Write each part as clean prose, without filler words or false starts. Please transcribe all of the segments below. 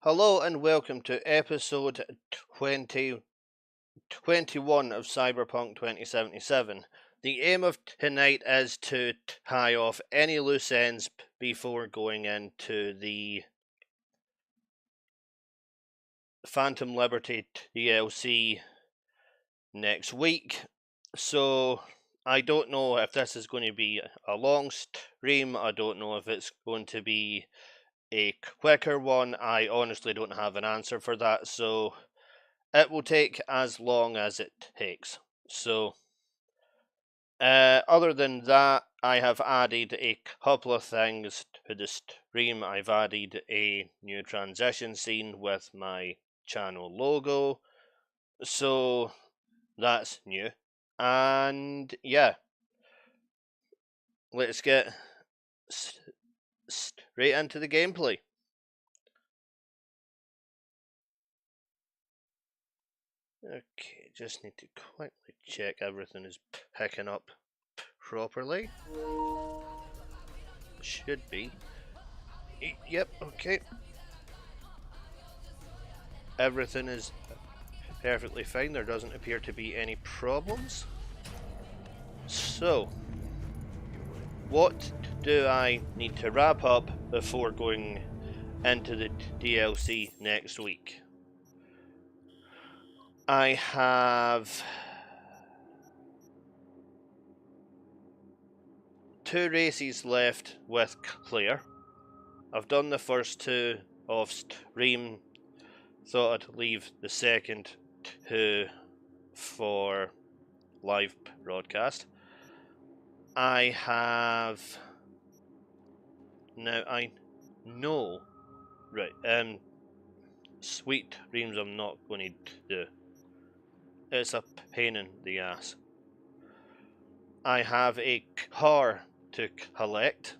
Hello and welcome to episode 2021 of Cyberpunk 2077. The aim of tonight is to tie off any loose ends before going into the Phantom Liberty DLC next week. So I don't know if this is going to be a long stream. I don't know if it's going to be a quicker one. I honestly don't have an answer for that, so it will take as long as it takes. So, other than that, I have added a couple of things to the stream. I've added a new transition scene with my channel logo, so that's new. And yeah, let's get straight into the gameplay. Okay, just need to quickly check everything is picking up properly. Should be. Yep, okay. Everything is perfectly fine. There doesn't appear to be any problems. So, what do I need to wrap up before going into the DLC next week? I have 2 races left with Claire. I've done the first 2 off stream. Thought I'd leave the second 2 for live broadcast. I have now I know right sweet dreams I'm not going to do. It's a pain in the ass. I have a car to collect,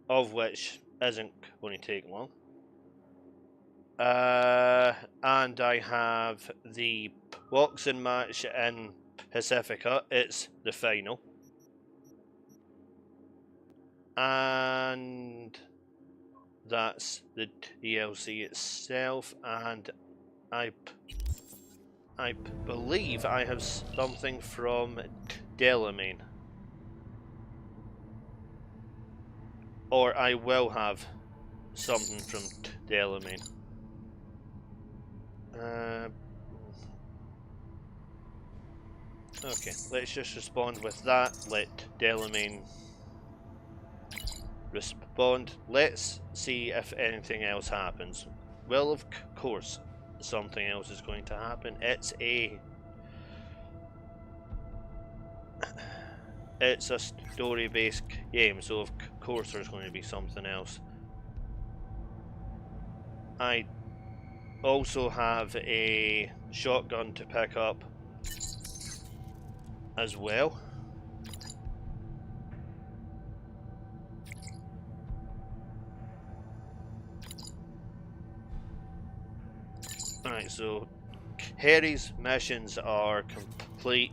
of which isn't going to take long. And I have the boxing match in Pacifica. It's the final. And that's the DLC itself, and I believe I have something from Delamain. Or I will have something from Delamain. Okay, let's just respond with that. Let Delamain respond. Let's see if anything else happens. Well, of course, something else is going to happen. It's a story-based game, so of course there's going to be something else. I also have a shotgun to pick up as well. Alright, so Harry's missions are complete.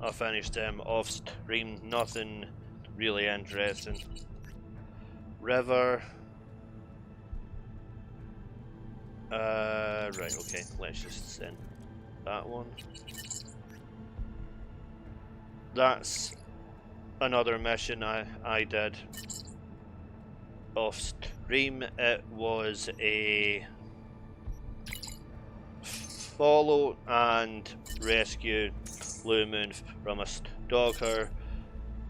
I finished them off stream, nothing really interesting. River. Right, okay, let's just send that one. That's another mission I did off stream. It was a follow and rescue Blue Moon from a stalker.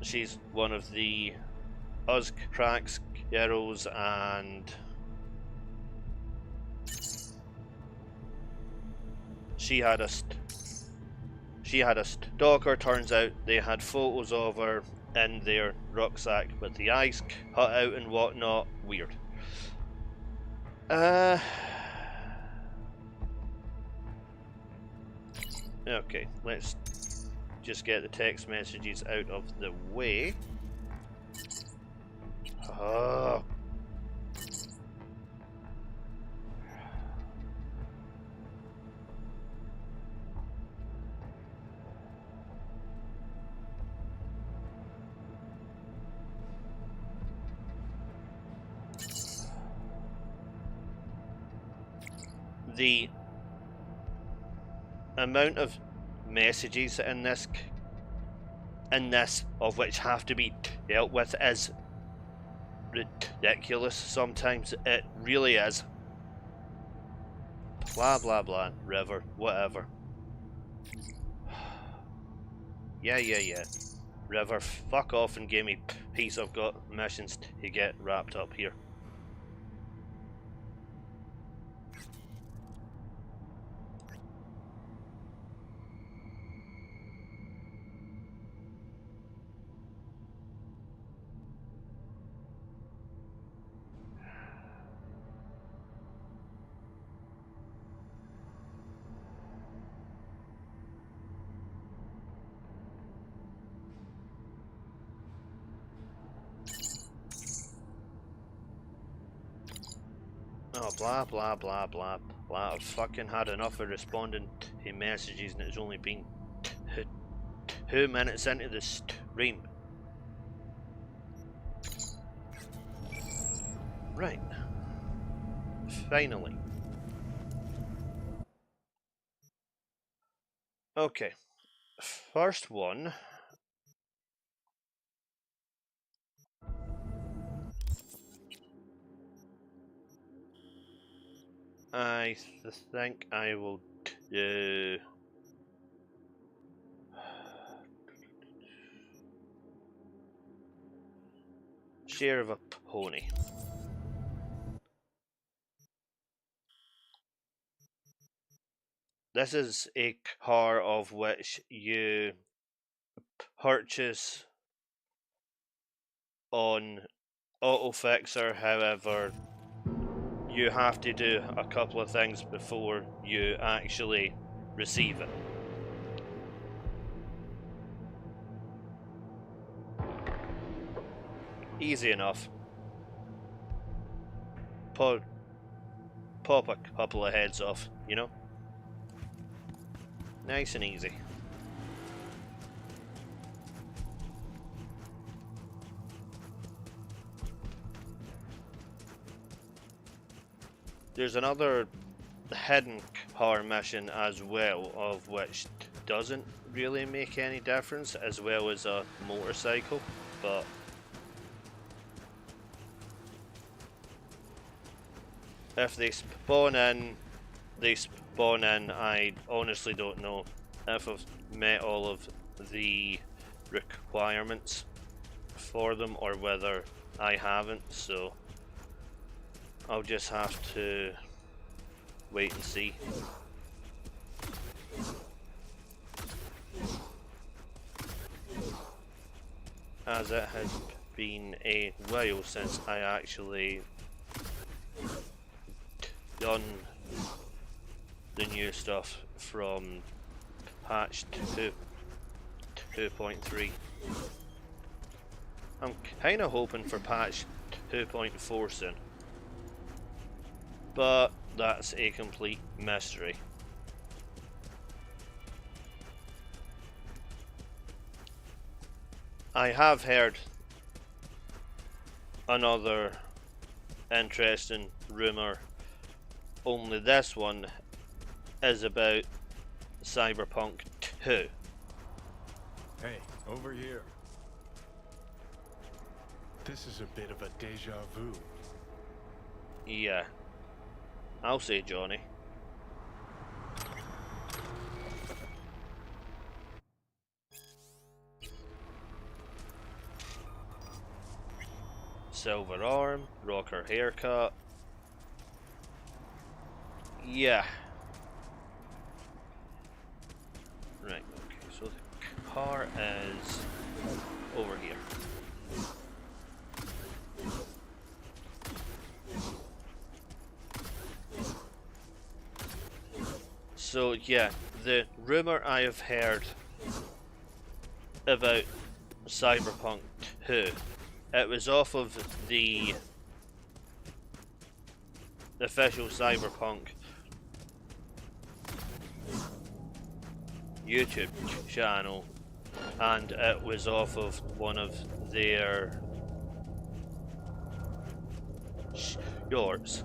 She's one of the Uzcrax heroes, and she had a stalker. Turns out they had photos of her in their rucksack, but the eyes cut out and whatnot. Weird. Okay, let's just get the text messages out of the way. Oh. the amount of messages in this of which have to be dealt with is ridiculous. Sometimes it really is. Blah blah blah, river, whatever. Yeah. River, fuck off and give me peace. I've got missions to get wrapped up here. Oh, blah blah blah blah blah. I've fucking had enough of responding to messages, and it's only been 2 minutes into the stream. Right. Finally. Okay. First one. I think I will do Share of a Pony. This is a car of which you purchase on AutoFixer, however you have to do a couple of things before you actually receive it. Easy enough. Pop a couple of heads off, you know? Nice and easy. There's another hidden car mission as well, of which doesn't really make any difference, as well as a motorcycle, but if they spawn in, they spawn in. I honestly don't know if I've met all of the requirements for them or whether I haven't, so I'll just have to wait and see. As it has been a while since I actually done the new stuff from patch 2.3. I'm kinda hoping for patch 2.4 soon, but that's a complete mystery. I have heard another interesting rumour, only this one is about Cyberpunk 2. Hey, over here. This is a bit of a deja vu. Yeah, I'll say Johnny. Silver arm, rocker haircut. Yeah. Right, okay, so the car is over here. So yeah, the rumour I have heard about Cyberpunk 2, it was off of the official Cyberpunk YouTube channel, and it was off of one of their shorts.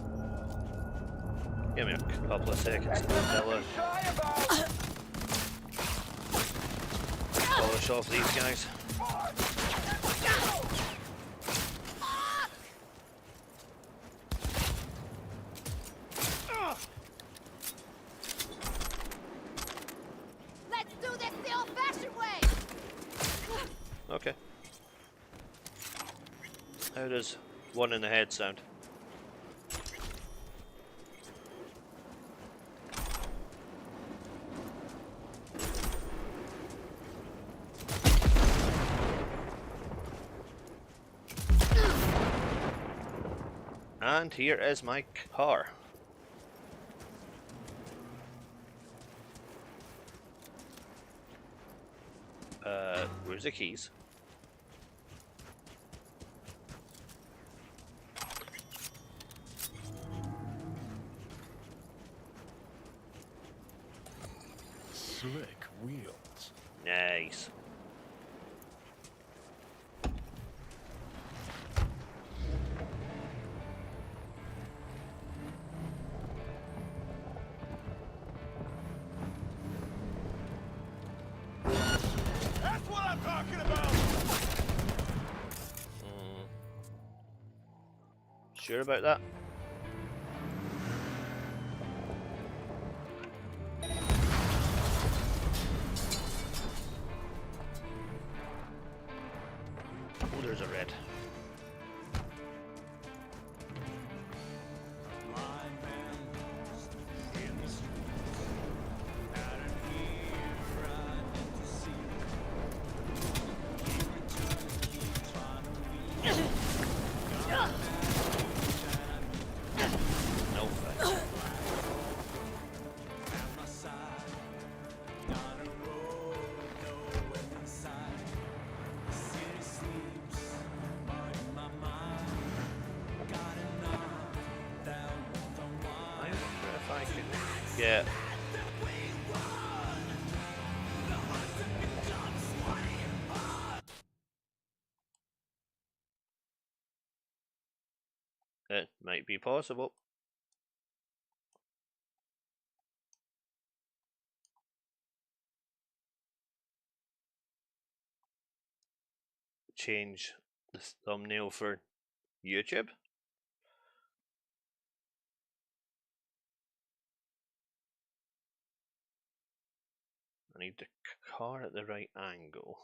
Give me a couple of seconds, fella. Polish off these guys. Let's do this the old-fashioned way. Okay. How does one in the head sound? And here is my car. Where's the keys? Slick wheels. Nice. That's what I'm talking about! Sure about that? Oh, there's a red. No thanks. I wonder if I could get it might be possible. Change the thumbnail for YouTube. I need the car at the right angle.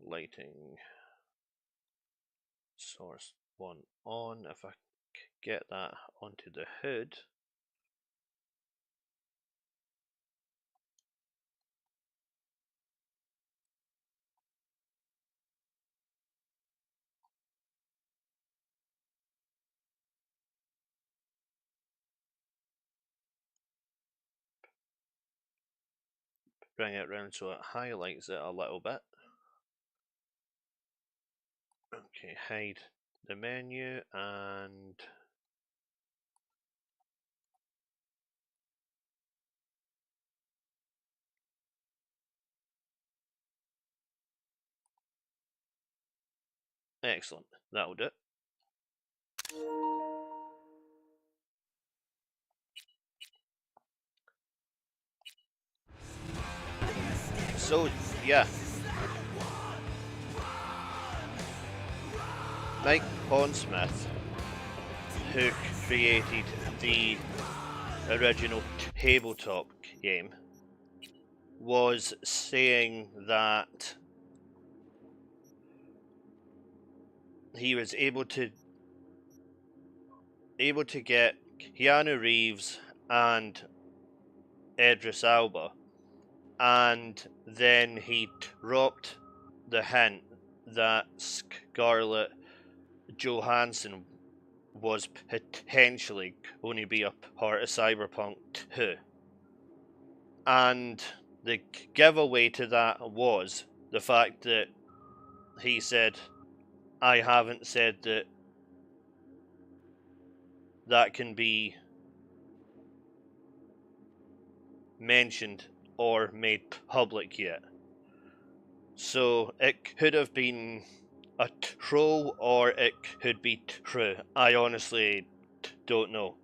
Lighting source 1 on. If I get that onto the hood, bring it round so it highlights it a little bit. Okay, hide the menu and excellent, that'll do it. So, yeah. Mike Pondsmith, who created the original tabletop game, was saying that he was able to get Keanu Reeves and Idris Elba, and then he dropped the hint that Scarlett Johansson was potentially going to be a part of Cyberpunk 2. And the giveaway to that was the fact that he said, I haven't said that that can be mentioned or made public yet. So it could have been a troll or it could be true. I honestly don't know.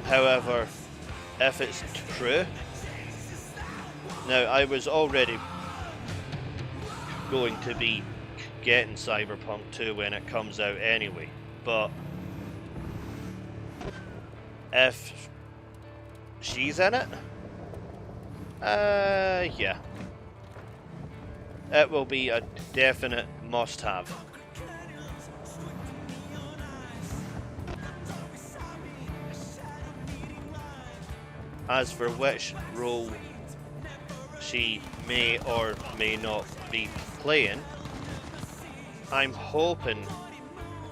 However, if it's true, now I was already going to be getting Cyberpunk 2 when it comes out anyway, but if she's in it, yeah, it will be a definite must-have. As for which role she may or may not be playing, I'm hoping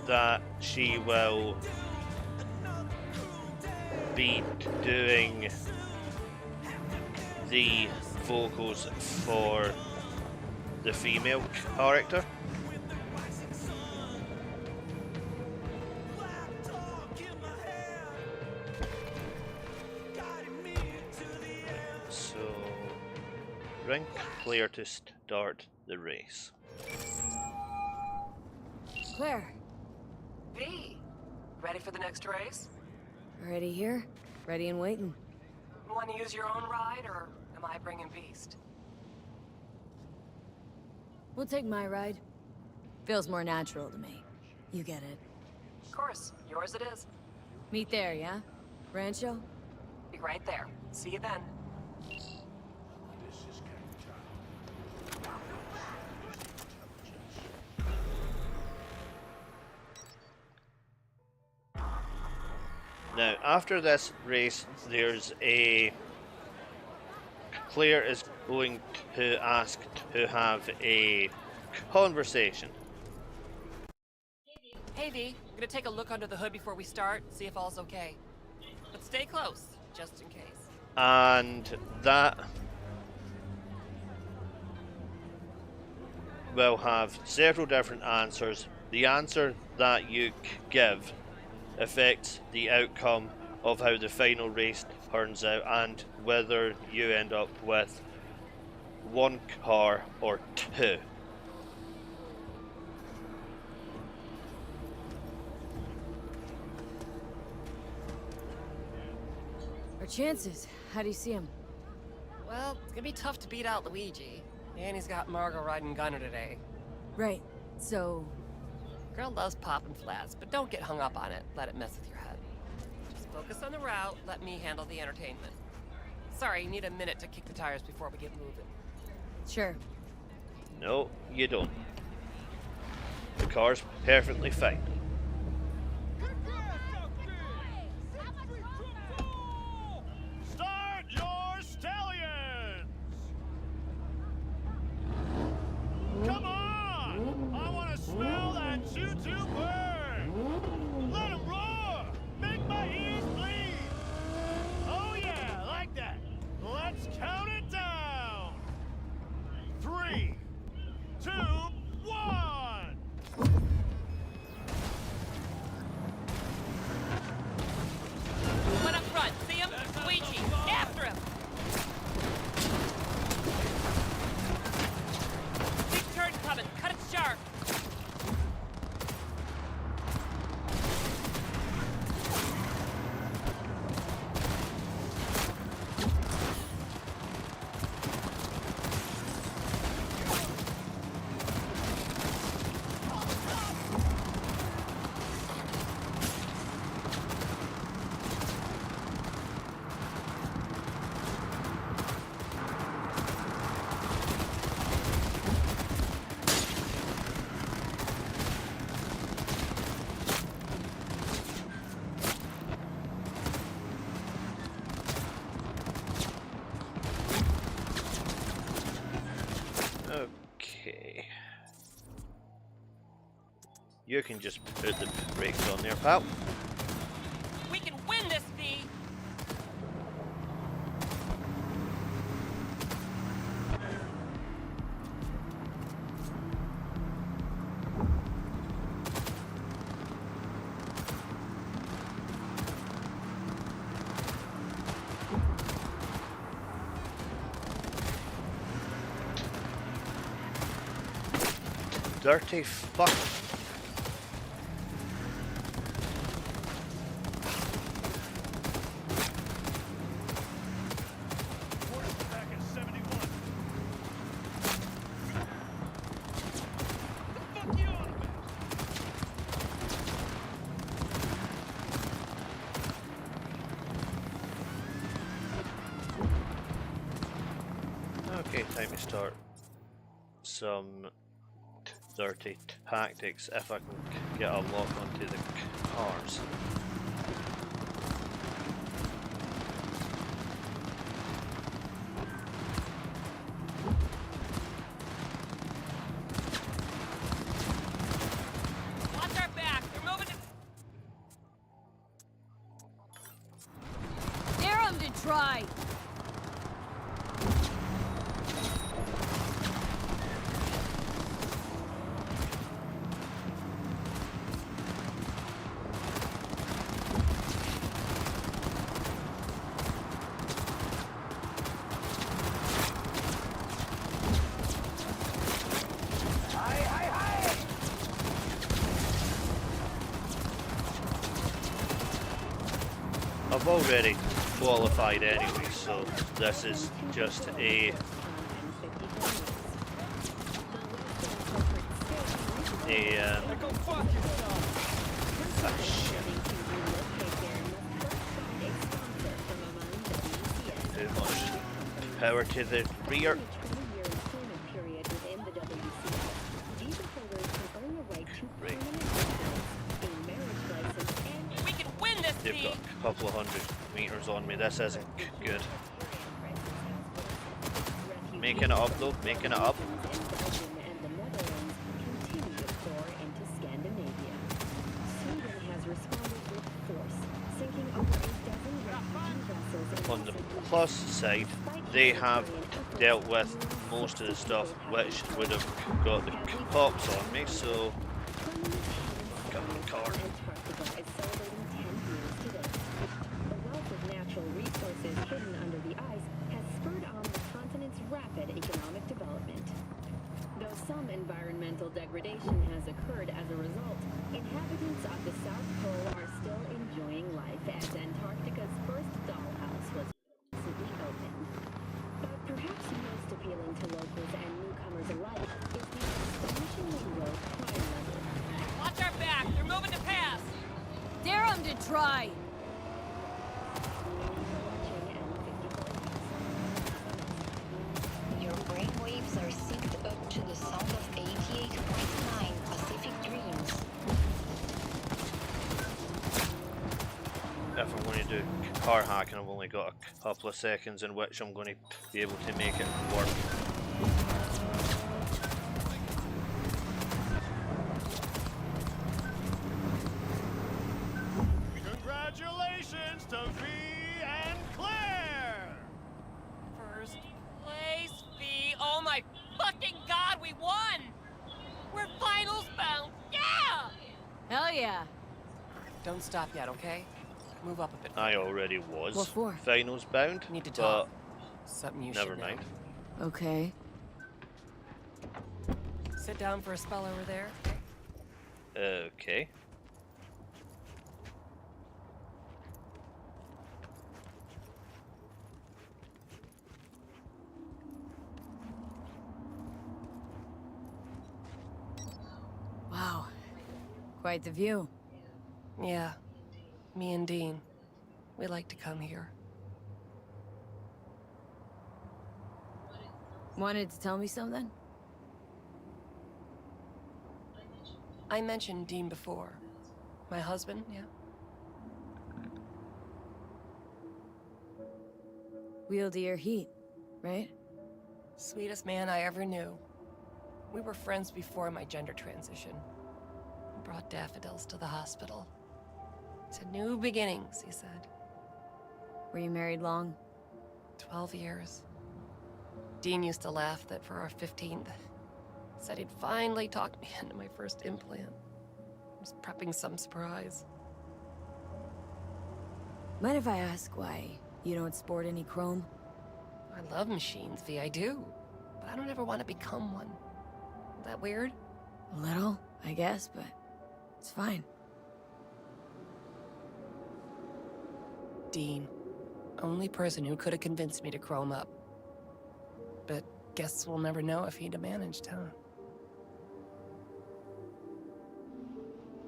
that she will be doing the vocals for the female character. So, rank clear to start the race. Claire, V, ready for the next race? already here? Ready and waiting. You want to use your own ride, or am I bringing Beast? We'll take my ride. Feels more natural to me. You get it. Of course, yours it is. Meet there, yeah? Rancho? Be right there. See you then. Now, after this race, there's a... Claire is going to ask to have a conversation. Hey V, I'm gonna take a look under the hood before we start, see if all's okay. But stay close, just in case. And that will have several different answers. The answer that you give affects the outcome of how the final race turns out and whether you end up with one car or two. Our chances. How do you see him? Well, it's gonna be tough to beat out Luigi. And he's got Margot riding Gunner today. Right. So, Girl loves popping flats, but don't get hung up on it. Let it mess with your head. Just focus on the route, let me handle the entertainment. Sorry, you need a minute to kick the tires before we get moving. sure. No, you don't. The car's perfectly fine. Start your stallions! Come on! I want to smell that choo-choo burn! Let 'em roar! Make my ears bleed! Oh yeah, like that! Let's count it down! 3, 2, 1! One up front, see him? Luigi, after him! Big turn coming, cut it sharp! Okay. You can just put the brakes on there, pal. We can win this, V! dirty fuck. Reported back in 71. The fuck you on about? Okay, time to start some dirty tactics if I can get a lock onto the cars. Watch our back. They're moving to... Dare 'em to try! I've already qualified anyway, so this is just a Go fuck yourself. too much power to the rear. Right. We can win this They've got thing! a couple of 100 meters on me. This isn't good. Making it up though, making it up. On the plus side, they have dealt with most of the stuff which would have got the cops on me, so got the car. Some environmental degradation has occurred as a result. Inhabitants of the South Pole are still enjoying life as Antarctica's first dollhouse was recently opened. But perhaps most appealing to locals and newcomers alike is the astonishingly low crime level. Watch our back. They're moving to pass. Dare 'em to try! Your brainwaves are synced up to the sound of 88.9 Pacific Dreams. If I'm going to do car hacking, I've only got a couple of seconds in which I'm going to be able to make it work. Congratulations to V and Claire! First place, V. Oh my fucking god, we won! We're finals bound. Yeah! Hell yeah! Don't stop yet, okay? Move up a bit. I already was What for? finals bound, Need to but talk. Something you never should mind. know. Okay. Sit down for a spell over there. Okay. Wow. Quite the view. Yeah. Me and Dean. We like to come here. Wanted to tell me something? I mentioned Dean before. My husband, yeah? Wheel to your heat, right? Sweetest man I ever knew. We were friends before my gender transition. Brought daffodils to the hospital. To new beginnings, he said. Were you married long? 12 years. Dean used to laugh that for our 15th, said he'd finally talked me into my first implant. I was prepping some surprise. Mind if I ask why you don't sport any chrome? I love machines, V, I do. But I don't ever want to become one. Is that weird? A little, I guess, but it's fine. Dean. Only person who could have convinced me to grow him up. But guess we'll never know if he'd have managed, huh?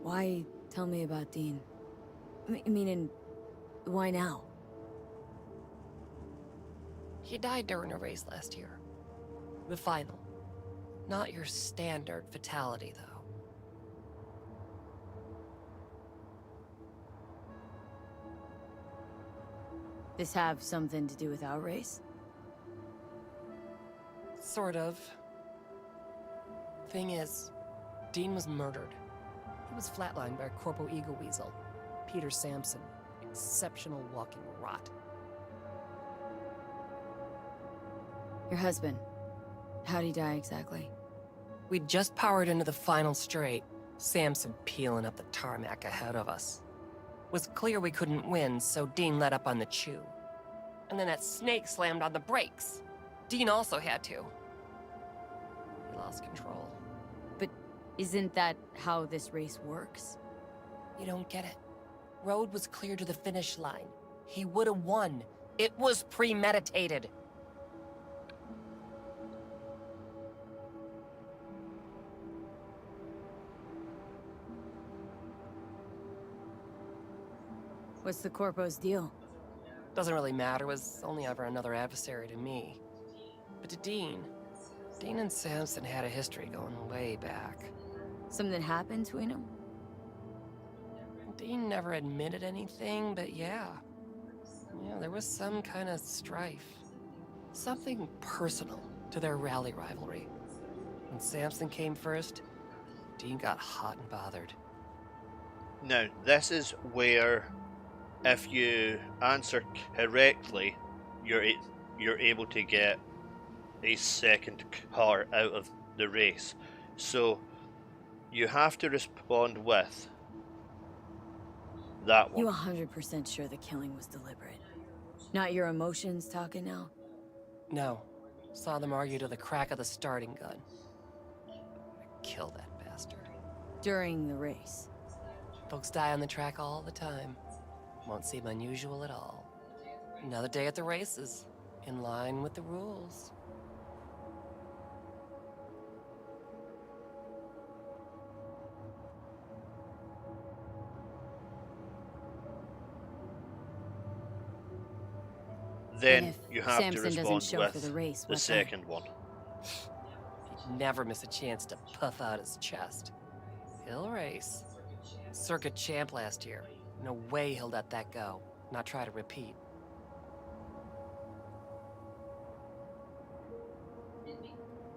Why tell me about Dean? Meaning, why now? He died during a race last year. The final. Not your standard fatality, though. This have something to do with our race? Sort of. Thing is, Dean was murdered. He was flatlined by a Corpo Eagle Weasel, Peter Sampson. Exceptional walking rot. Your husband. How'd he die exactly? We'd just powered into the final straight, Sampson peeling up the tarmac ahead of us. Was clear we couldn't win, so Dean let up on the chew. And then that snake slammed on the brakes. Dean also had to. He lost control. But isn't that how this race works? You don't get it. Road was clear to the finish line. He would have won. It was premeditated. What's the Corpo's deal? Doesn't really matter, was only ever another adversary to me. But to Dean and Sampson had a history going way back. Something happened between them? Dean never admitted anything, but yeah. Yeah, there was some kind of strife. Something personal to their rally rivalry. When Sampson came first, Dean got hot and bothered. Now, this is where, if you answer correctly, you're able to get a second car out of the race. So you have to respond with that one. You 100% sure the killing was deliberate? Not your emotions talking now? No. Saw them argue to the crack of the starting gun. Kill that bastard. During the race? Folks die on the track all the time. Won't seem unusual at all. Another day at the races, in line with the rules. Then you have Sampson to doesn't respond show with for the race, the what second one. He'd never miss a chance to puff out his chest. He'll race. Circuit champ last year. No way he'll let that go. Not try to repeat.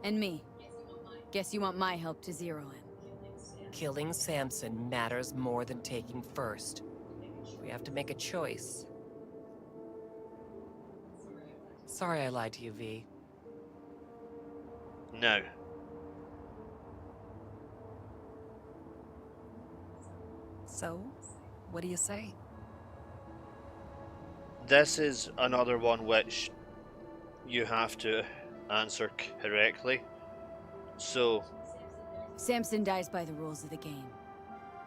And me. Guess you want my help to zero him. Killing Sampson matters more than taking first. We have to make a choice. Sorry I lied to you, V. Now, So, what do you say? this is another one which you have to answer correctly. So, Sampson dies by the rules of the game.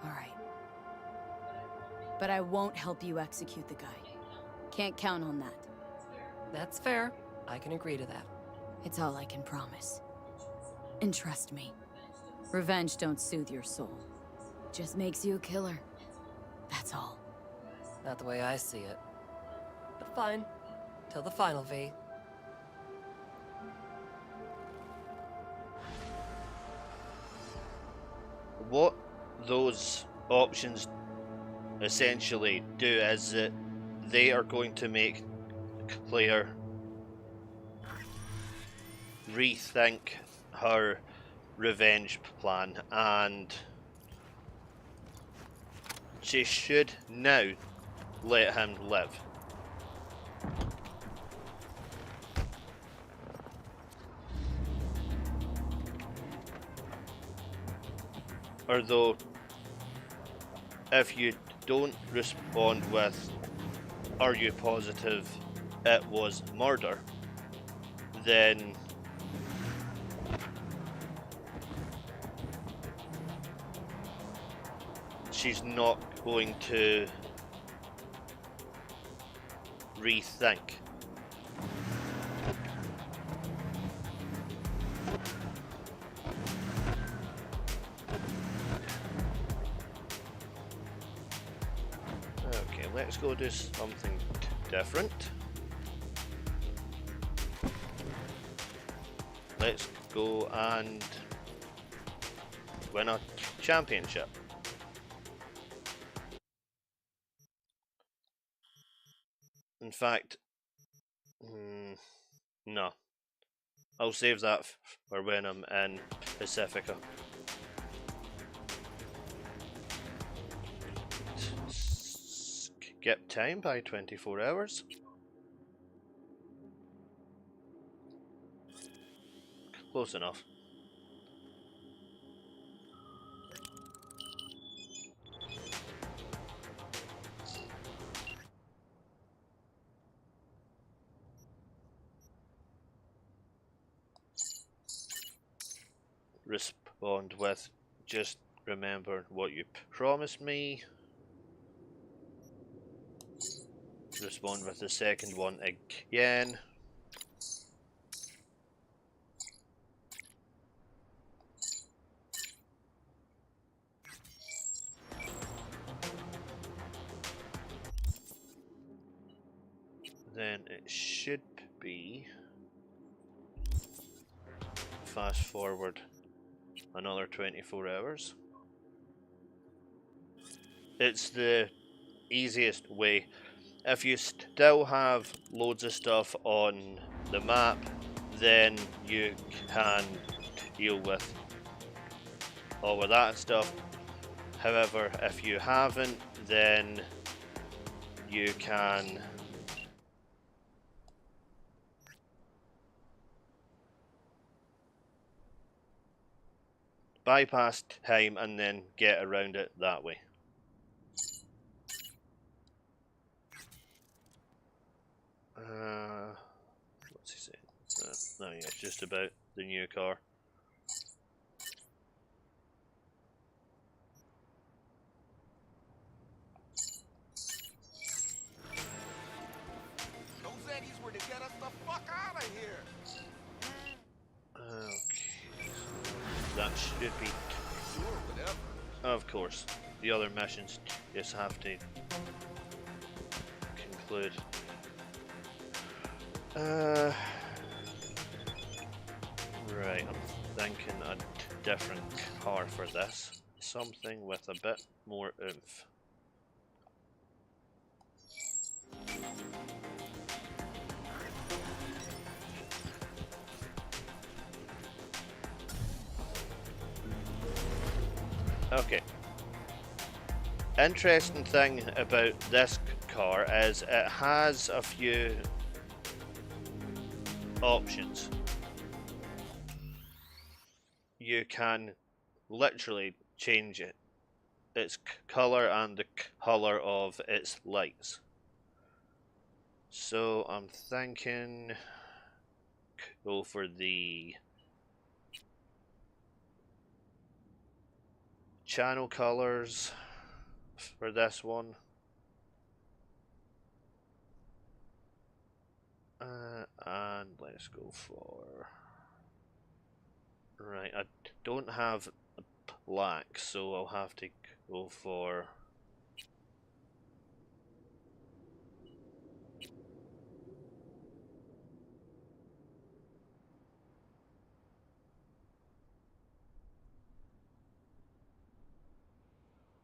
Alright. But I won't help you execute the guy. Can't count on that. That's fair. I can agree to that. It's all I can promise. And trust me, revenge don't soothe your soul. Just makes you a killer. That's all. Not the way I see it. But fine. Till the final, V. what those options essentially do is that they are going to make Claire rethink her revenge plan, and she should now let him live. Although, if you don't respond with, are you positive it was murder, then she's not going to rethink. Okay, let's go do something different. Let's go and win a championship. In fact, no. I'll save that for when I'm in Pacifica. Skip time by 24 hours. Close enough. Respond with, just remember what you promised me. Respond with the second one again. Then it should be fast forward another 24 hours. It's the easiest way. If you still have loads of stuff on the map, then you can deal with all of that stuff. However, if you haven't, then you can bypass time and then get around it that way. What's he saying? No, yeah, it's just about the new car. Those Eddies were to get us the fuck out of here. Okay, that should be. Sure, whatever. Of course, the other missions just have to conclude. Right, I'm thinking a different car for this. Something with a bit more oomph. Okay. Interesting thing about this car is it has a few options. You can literally change its color and the color of its lights. So I'm thinking go for the channel colors for this one. And let's go for... Right, I don't have black, so I'll have to go for...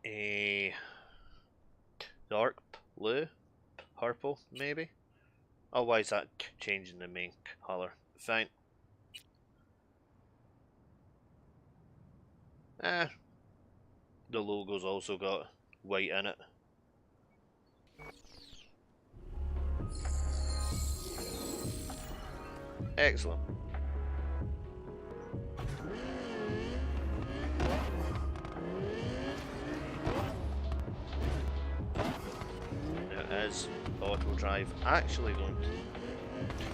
a dark blue, purple maybe. Oh, why is that changing the main color? Fine. The logo's also got white in it. Excellent. Now, is auto drive actually going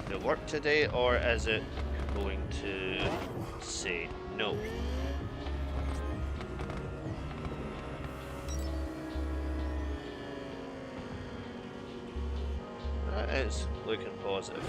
to work today, or is it going to say no? It's looking positive.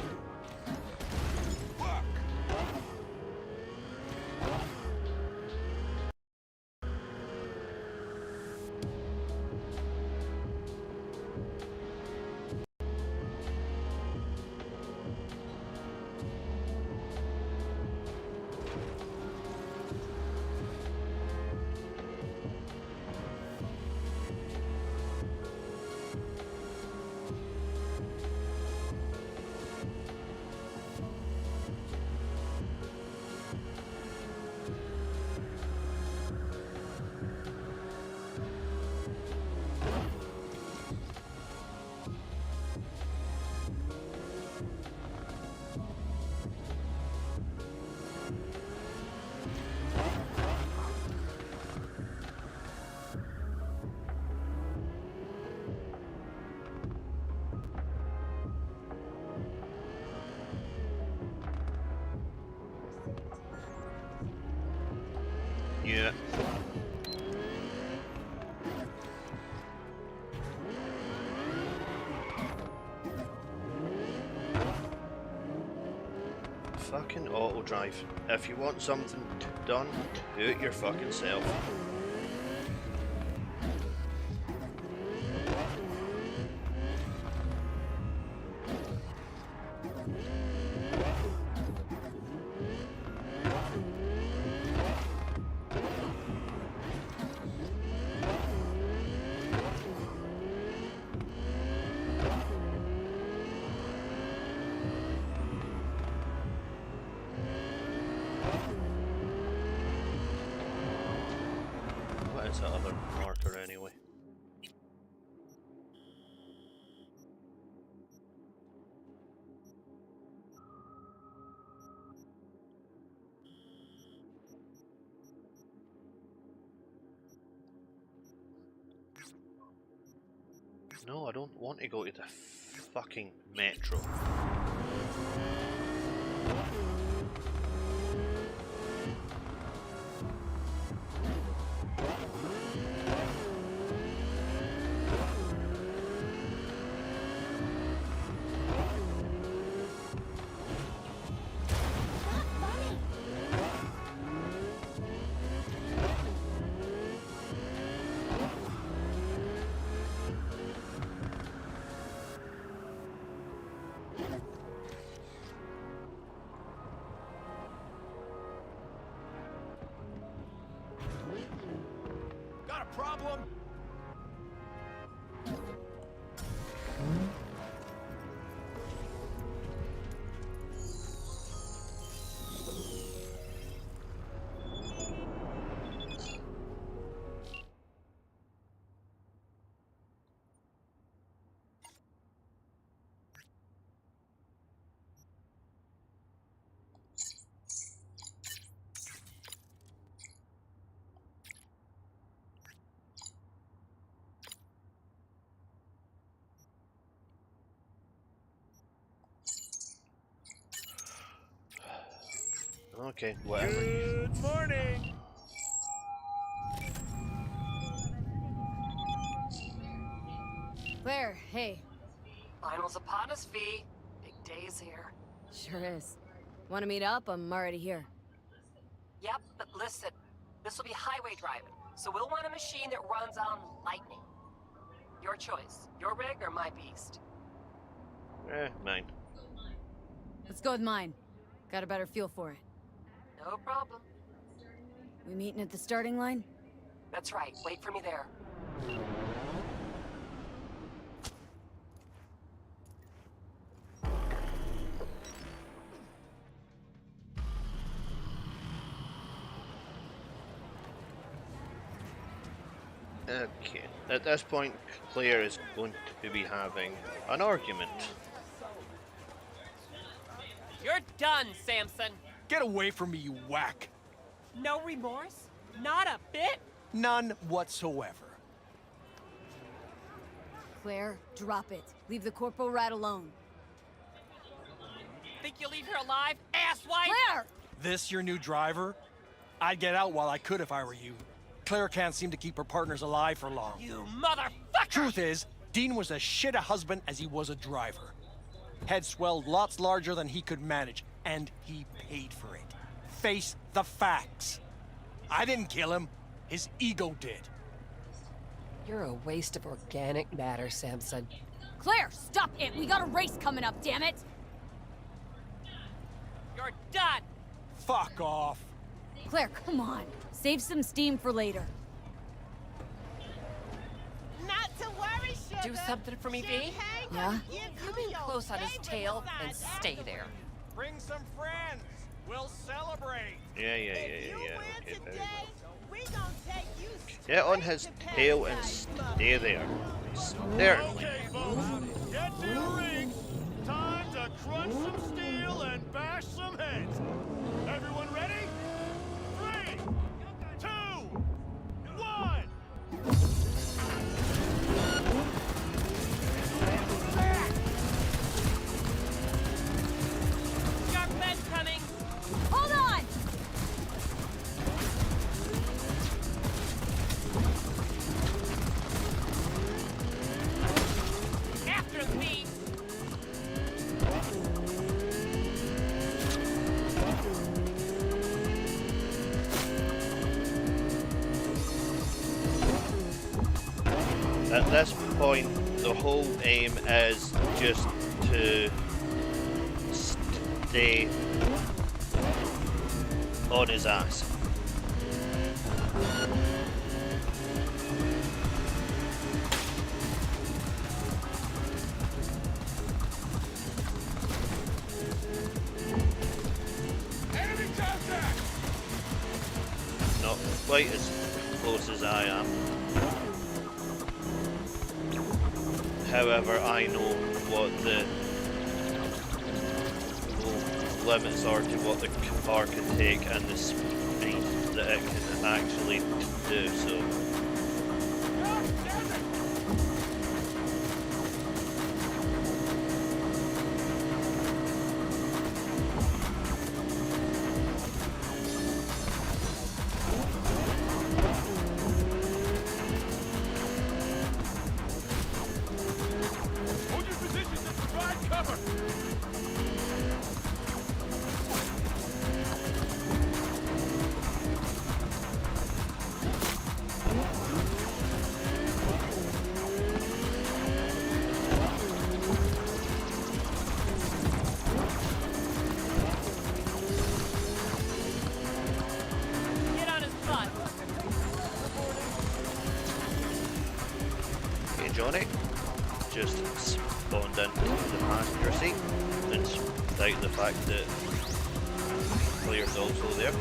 Yeah. Fucking auto drive. If you want something done, do it your fucking self. What is that other marker anyway? No, I don't want to go to the fucking metro. Got a problem? Okay, whatever. Good morning. Claire, hey. Finals upon us, V. Big day's here. Sure is. Want to meet up? I'm already here. Yep, but listen. This will be highway driving, so we'll want a machine that runs on lightning. Your choice. Your rig or my beast? Mine. Let's go with mine. Got a better feel for it. No problem. We meeting at the starting line? That's right. Wait for me there. Okay. At this point, Claire is going to be having an argument. You're done, Samson. Get away from me, you whack. No remorse? Not a bit? None whatsoever. Claire, drop it. Leave the corporal rat alone. Think you'll leave her alive, asswipe? Claire! This your new driver? I'd get out while I could if I were you. Claire can't seem to keep her partners alive for long. You motherfucker! Truth is, Dean was as shit a husband as he was a driver. Head swelled lots larger than he could manage, and he paid for it. Face the facts. I didn't kill him. His ego did. You're a waste of organic matter, Samson. Claire, stop it! We got a race coming up, damn it! You're done! Fuck off. Claire, come on. Save some steam for later. Not to worry, sugar. Do something for me, V? Yeah? Come in close on his tail and stay there. Bring some friends. We'll celebrate. Yeah. If you Okay, win very today, well. we gonna take you Get on straight his to tail and paradise, stay there. There. Okay, folks, get to your rings. Time to crunch some steel and bash some heads. Everyone ready? 3, 2, 1. Sharp men coming! Hold on! After me! At this point, the whole aim is just to stay on his ass. Enemy contact! Not quite as close as I am. However, I know what the limits are to what the car can take and the speed that it can actually do, so Hold your positions and provide cover. Get on his butt! okay, Johnny just spawned into the passenger seat, in spite of the fact that Claire's also there.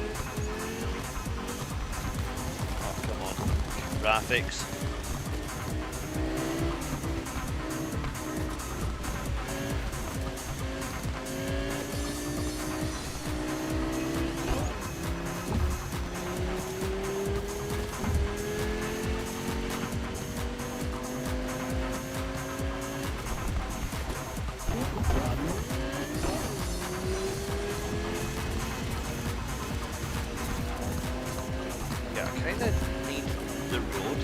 Oh, come on. Graphics. Yeah, I kind of need the road.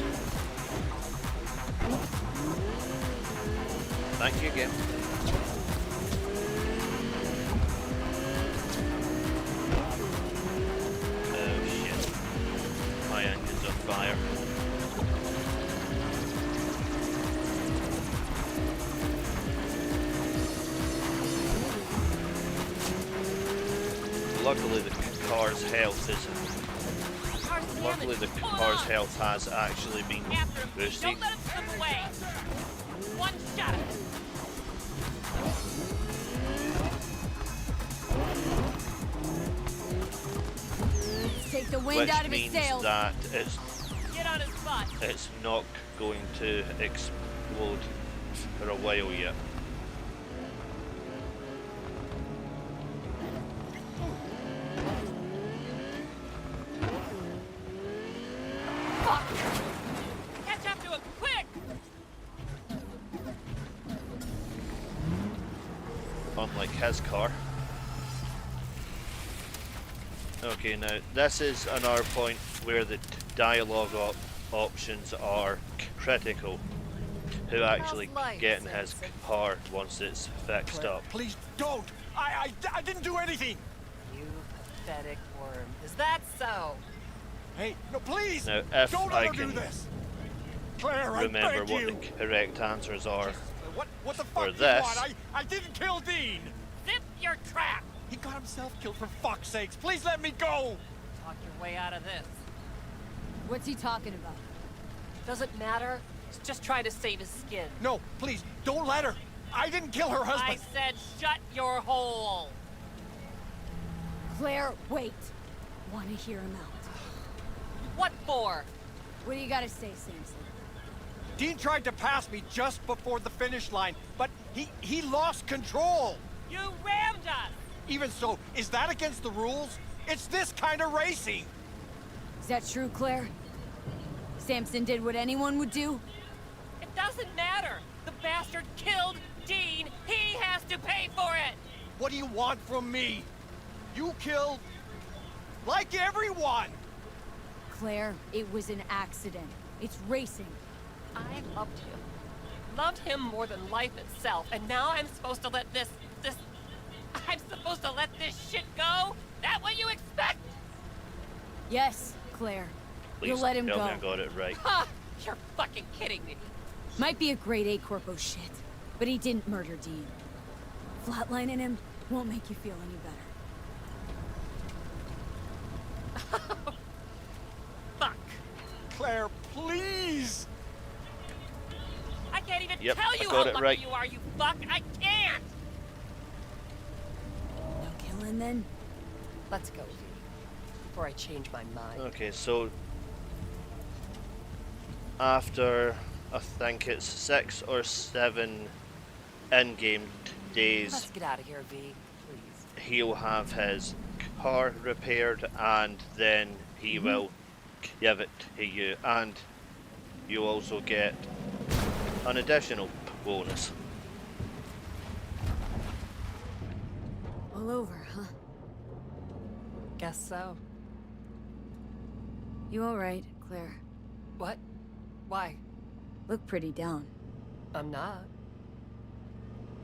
Thank you again. Oh shit. My engine's on fire. Luckily the car's health is Luckily the car's health has actually been After him! boosted. Don't let him slip away! One shot! Let's take the wind Which out of his means sails. that Get on his butt! it's not going to explode for a while yet. Fuck! Catch up to him, quick! Unlike his car. Okay, now this is another point where the dialogue options are critical. to actually life, getting his Samson? car once it's fixed Claire, up. please don't. I didn't do anything. You pathetic worm. Is that so? Hey, no, please. Now, if Don't I ever do can this. Claire, I remember beg what you. the correct answers are What the for fuck do you this. want? I didn't kill Dean. Zip your trap! He got himself killed for fuck's sakes. Please let me go. Talk your way out of this. What's he talking about? Doesn't matter. He's just trying to save his skin. No, please, don't let her. I didn't kill her I husband. said shut your hole! Claire, wait. Want to hear him out. What for? What do you gotta say, Samson? Dean tried to pass me just before the finish line, but he lost control. You rammed us! Even so, is that against the rules? It's this kind of racing. Is that true, Claire? Samson did what anyone would do? It doesn't matter! The bastard killed Dean! He has to pay for it! What do you want from me? You killed... like everyone! Claire, it was an accident. It's racing. I loved him. Loved him more than life itself, and now I'm supposed to let this... I'm supposed to let this shit go? That what you expect? Yes, Claire. Please You'll let him tell go. me I got it right. Ha! You're fucking kidding me. Might be a grade A corpo shit, but he didn't murder Dean. Flatlining him won't make you feel any better. Fuck. Claire, please! I can't even Yep, tell I you got how it lucky right. you are, you fuck! I can't! No killing then? Let's go, V. Before I change my mind. Okay, so after I think it's 6 or 7 in-game days, Let's get out of here, V. Please. he'll have his car repaired, and then he will give it to you, and you also get an additional bonus. All over, huh? Guess so. You alright, Claire? What? Why? Look pretty down. I'm not.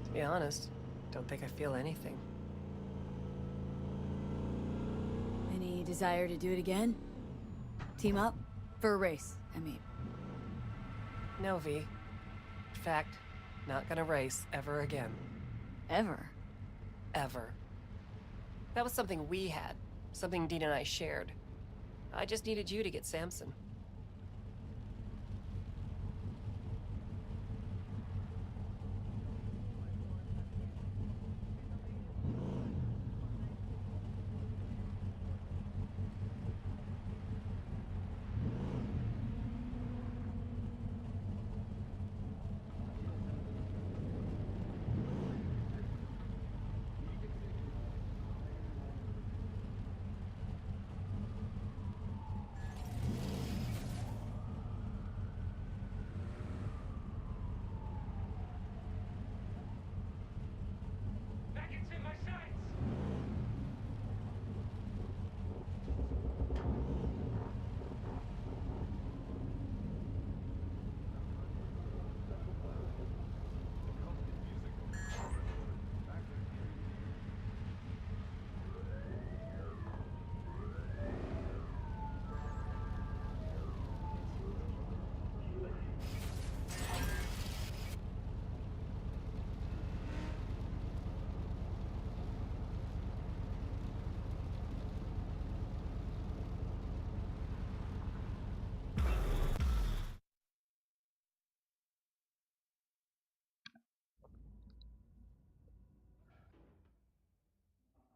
To be honest, don't think I feel anything. Any desire to do it again? Team up? For a race, I mean. No, V. In fact, not gonna race ever again. Ever. Ever. That was something we had. Something Dean and I shared. I just needed you to get Samson.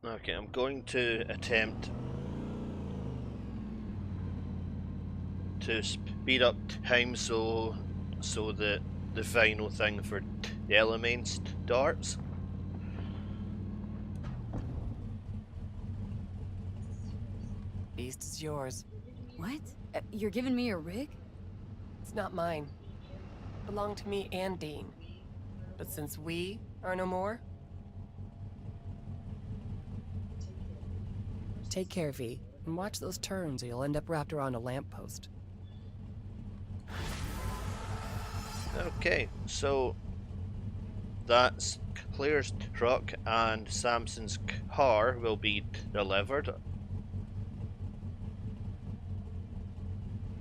Okay, I'm going to attempt to speed up time so that the final thing for the elements starts. Beast is yours. What? You're giving me a rig? It's not mine. It belonged to me and Dean. But since we are no more... Take care, V, and watch those turns or you'll end up wrapped around a lamppost. Okay, so that's Claire's truck and Samson's car will be delivered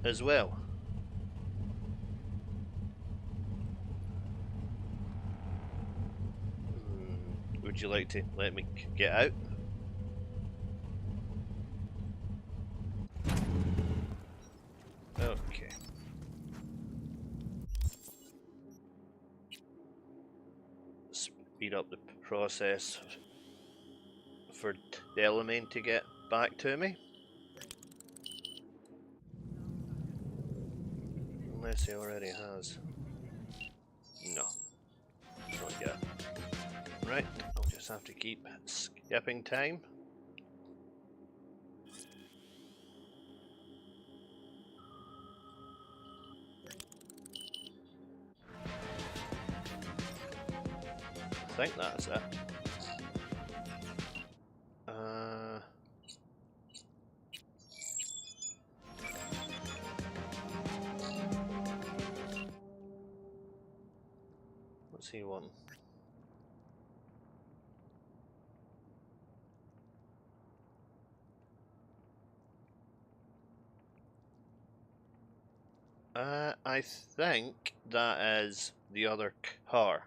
as well. Would you like to let me get out? Okay. Speed up the process for Delamain to get back to me. Unless he already has. No. Not yet. Right, I'll just have to keep skipping time. I think that's it. What's he want? I think that is the other car.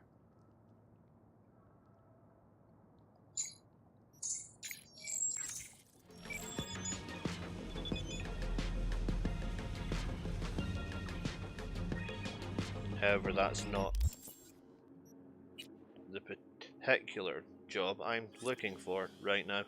However, that's not the particular job I'm looking for right now.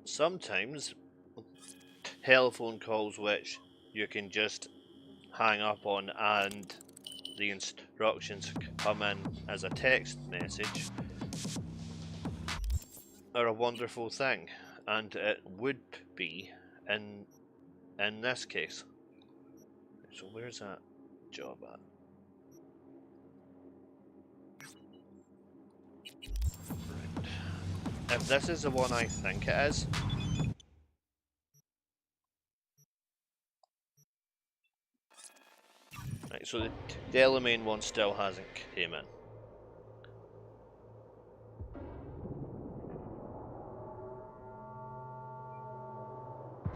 Sometimes telephone calls which you can just hang up on and the instructions come in as a text message are a wonderful thing, and it would be in this case. So where's that job at? Right. If this is the one I think it is, right, so the Delamain one still hasn't came in.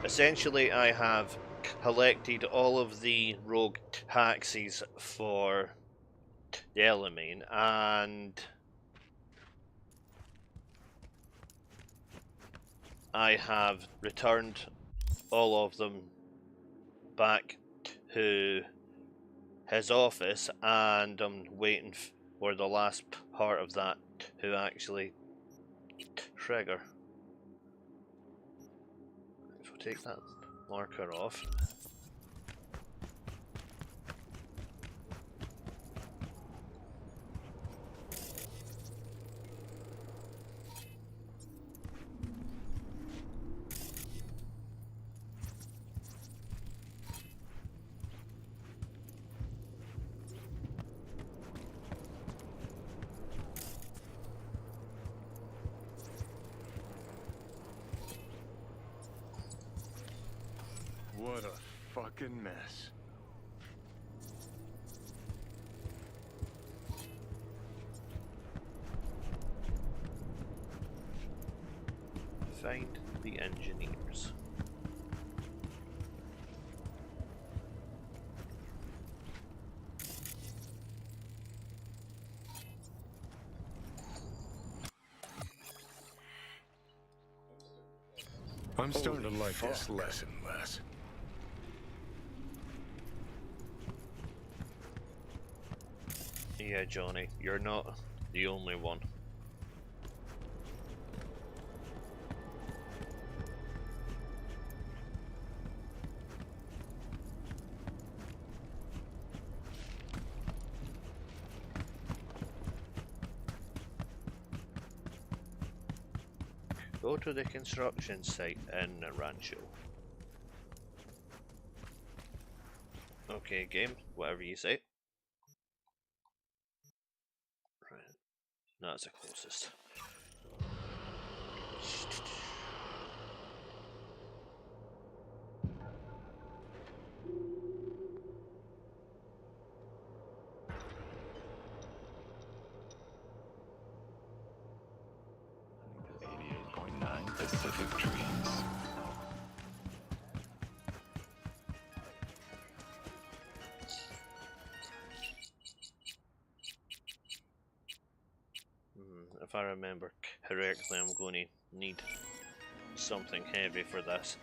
Essentially, I have collected all of the rogue taxis for Delamain, and I have returned all of them back to his office, and I'm waiting for the last part of that to actually trigger. So take that marker off. What a fucking mess. Find the engineers. I'm starting to like this less and less. Yeah, Johnny, you're not the only one. Go to the construction site in the Rancho. Okay, game, whatever you say. Right, that's the closest. Pacific Dreams. If I remember correctly, I'm going to need something heavy for this.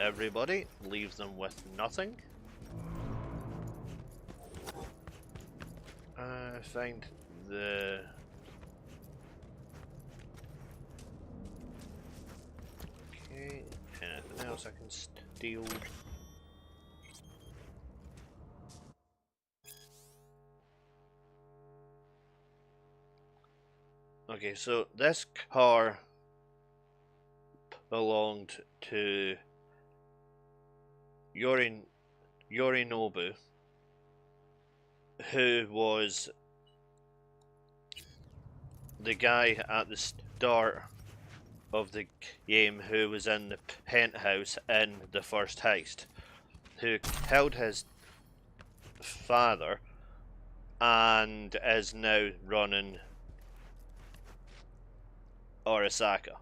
Everybody, leave them with nothing. Find the... Okay, anything else I can steal? Okay, so this car belonged to Yorinobu, who was the guy at the start of the game who was in the penthouse in the first heist, who killed his father and is now running Arasaka.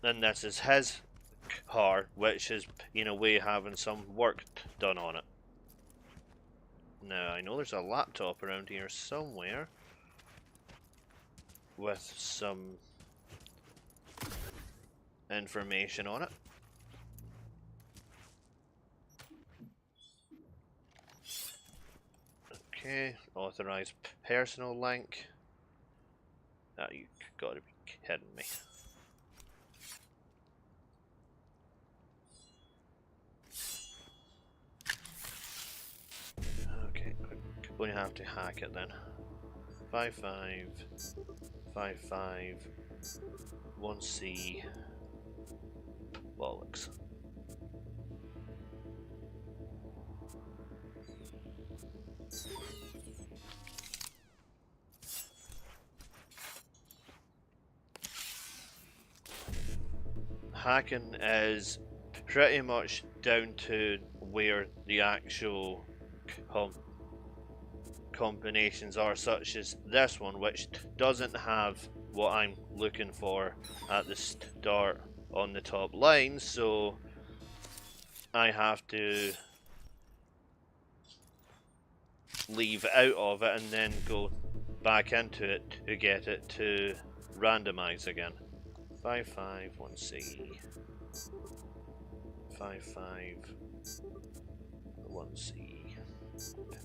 And this is his car, which is, in a way, having some work done on it. Now, I know there's a laptop around here somewhere with some information on it. Okay, authorized personal link. Ah, you gotta be kidding me. Okay, I'm going to have to hack it then. 5555 1C bollocks. Hacking is pretty much down to where the actual combinations are, such as this one, which doesn't have what I'm looking for at the start on the top line, so I have to leave out of it and then go back into it to get it to randomize again. 551C 551C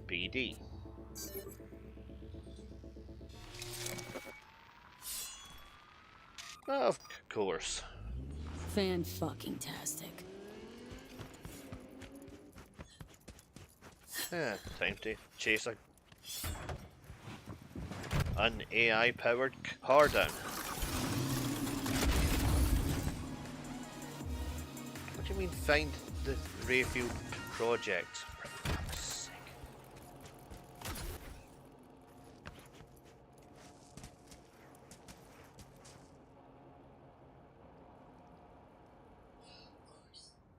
BD. Of course. Fan-fucking-tastic. Yeah, time to chase an AI-powered car down. What do you mean find the Rayfield project? For fuck's sake.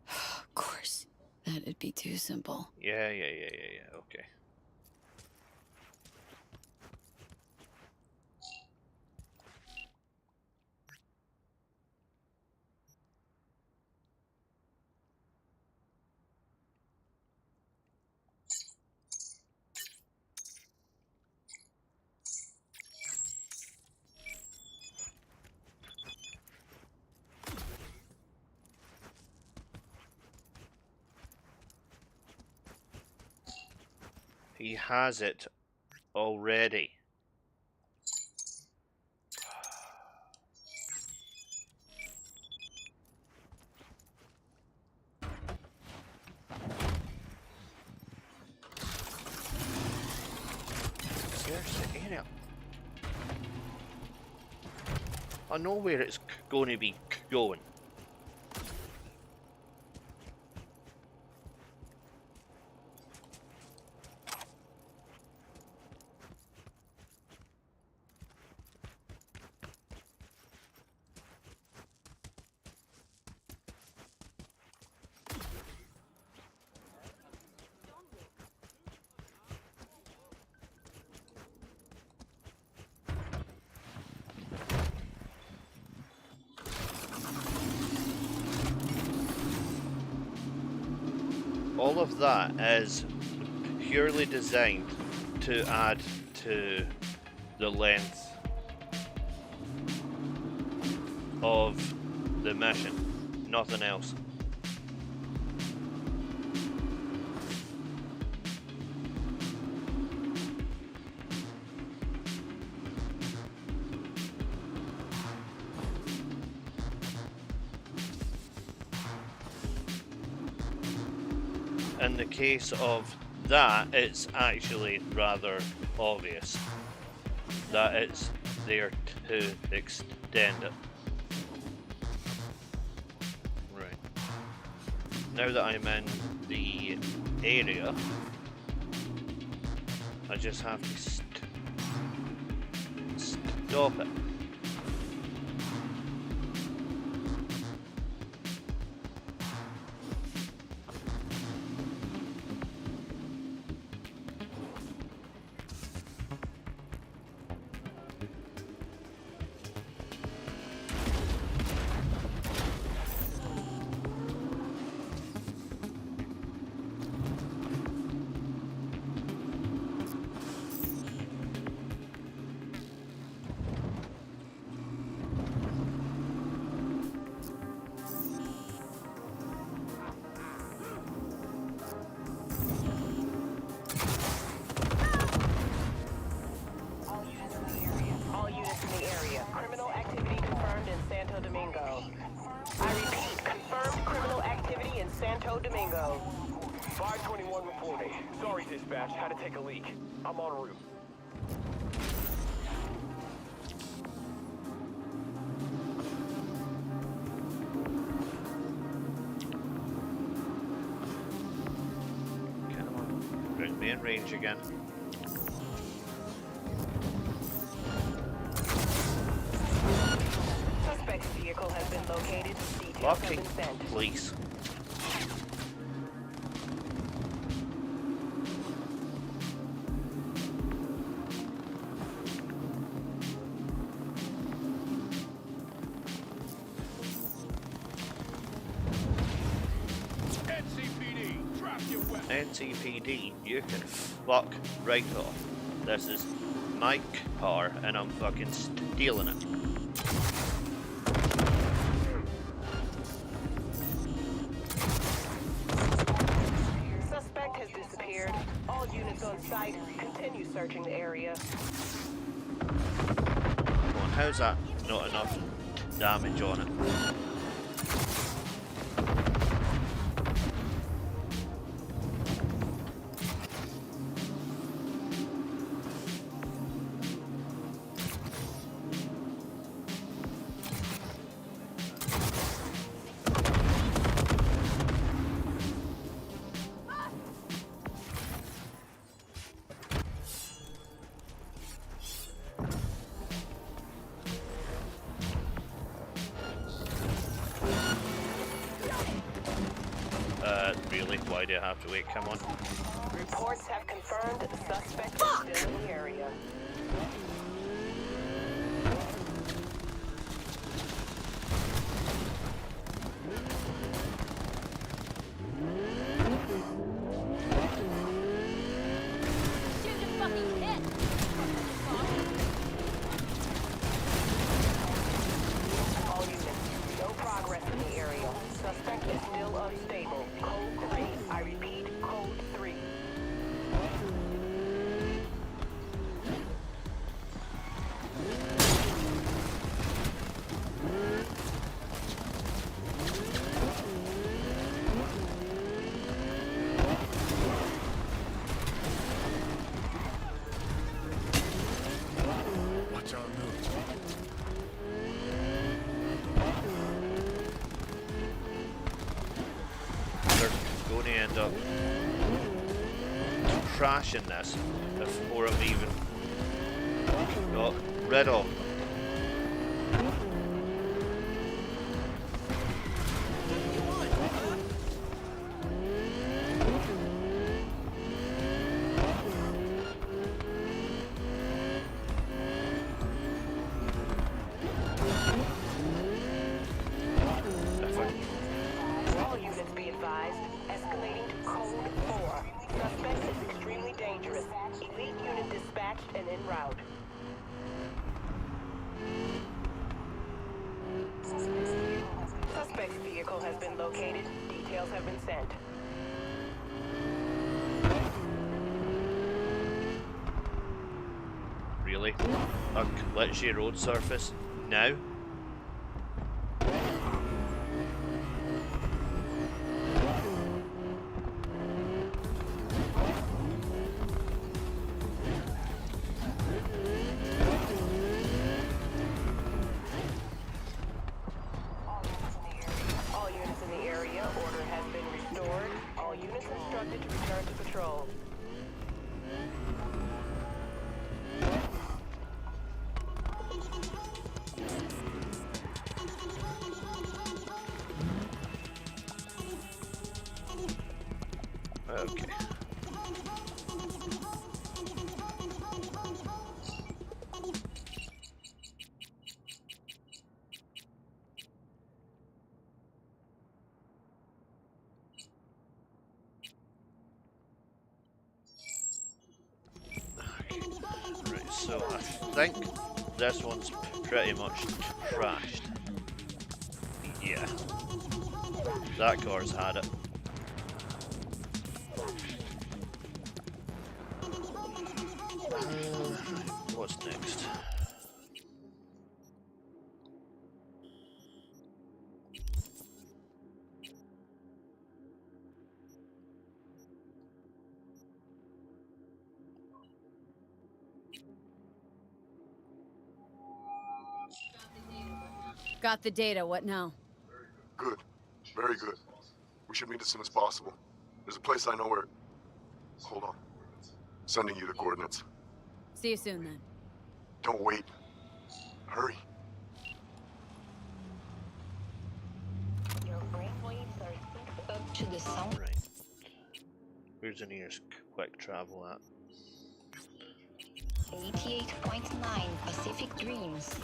Of course. That'd be too simple. Yeah, okay. He has it already. Seriously, ain't it? I know where it's going to be going. All of that is purely designed to add to the length of the mission, nothing else. In the case of that, it's actually rather obvious that it's there to extend it. Right. Now that I'm in the area, I just have to stop it. Domingo. 521 reporting. Sorry, dispatch. Had to take a leak. I'm en route. Come on. We're in main range again. Suspect's vehicle has been located. Details Blocking, have been sent. please. NCPD, you can fuck right off. This is my car and I'm fucking stealing it. Suspect has disappeared. All units on site, continue searching the area. Come on, how's that not enough damage on it. Really? Why do I have to wait? Come on. Reports have confirmed the suspect is still in the area. Shoot a fucking hit! All units, no progress in the area. Suspect is still unstable. Code 3. I repeat, code 3. Watch our moves. They're going to end up crashing this before I'm even got rid of them. If I All units be advised. Escalating to code 4. Suspect is extremely dangerous. Elite unit dispatched and en route. Suspect's vehicle has been located. Details have been sent. Really? A glitchy road surface? Now? All units in the area, order has been restored. All units instructed to return to patrol. Okay. Right, so I think this one's pretty much trashed. Yeah. That car's had it. What's next? Got the data, what now? Good. Very good. We should meet as soon as possible. There's a place I know where... Hold on. Sending you the coordinates. See you soon then. Don't wait. Hurry. Your brainwaves are synced up to the sound. Right. Where's the nearest quick travel at? 88.9 Pacific Dreams.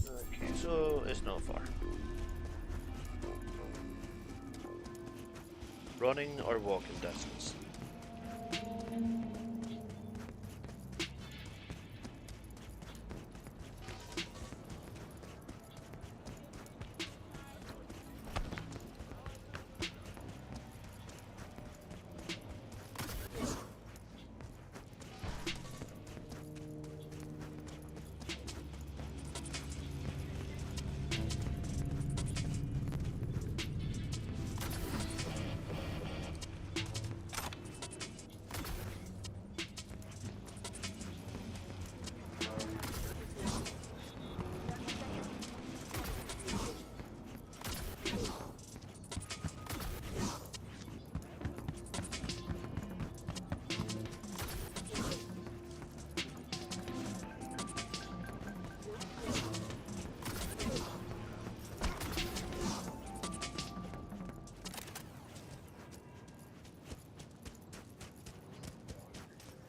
Okay, so it's not far. Running or walking distance?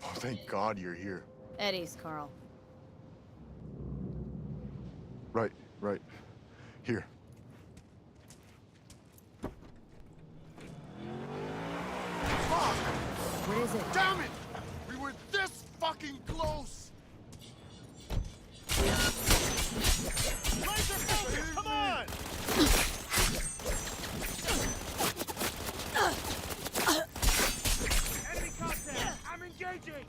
Oh, thank God you're here. Eddie's, Carl. Right, right. Here. What is it? Damn it! We were this fucking close! Laser focus! Come on! Enemy contact! I'm engaging!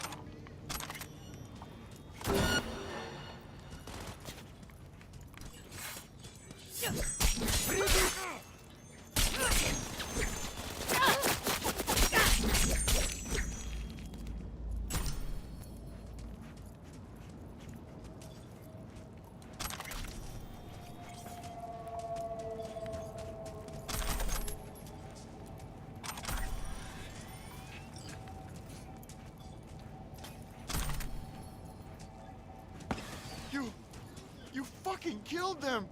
You fucking killed them!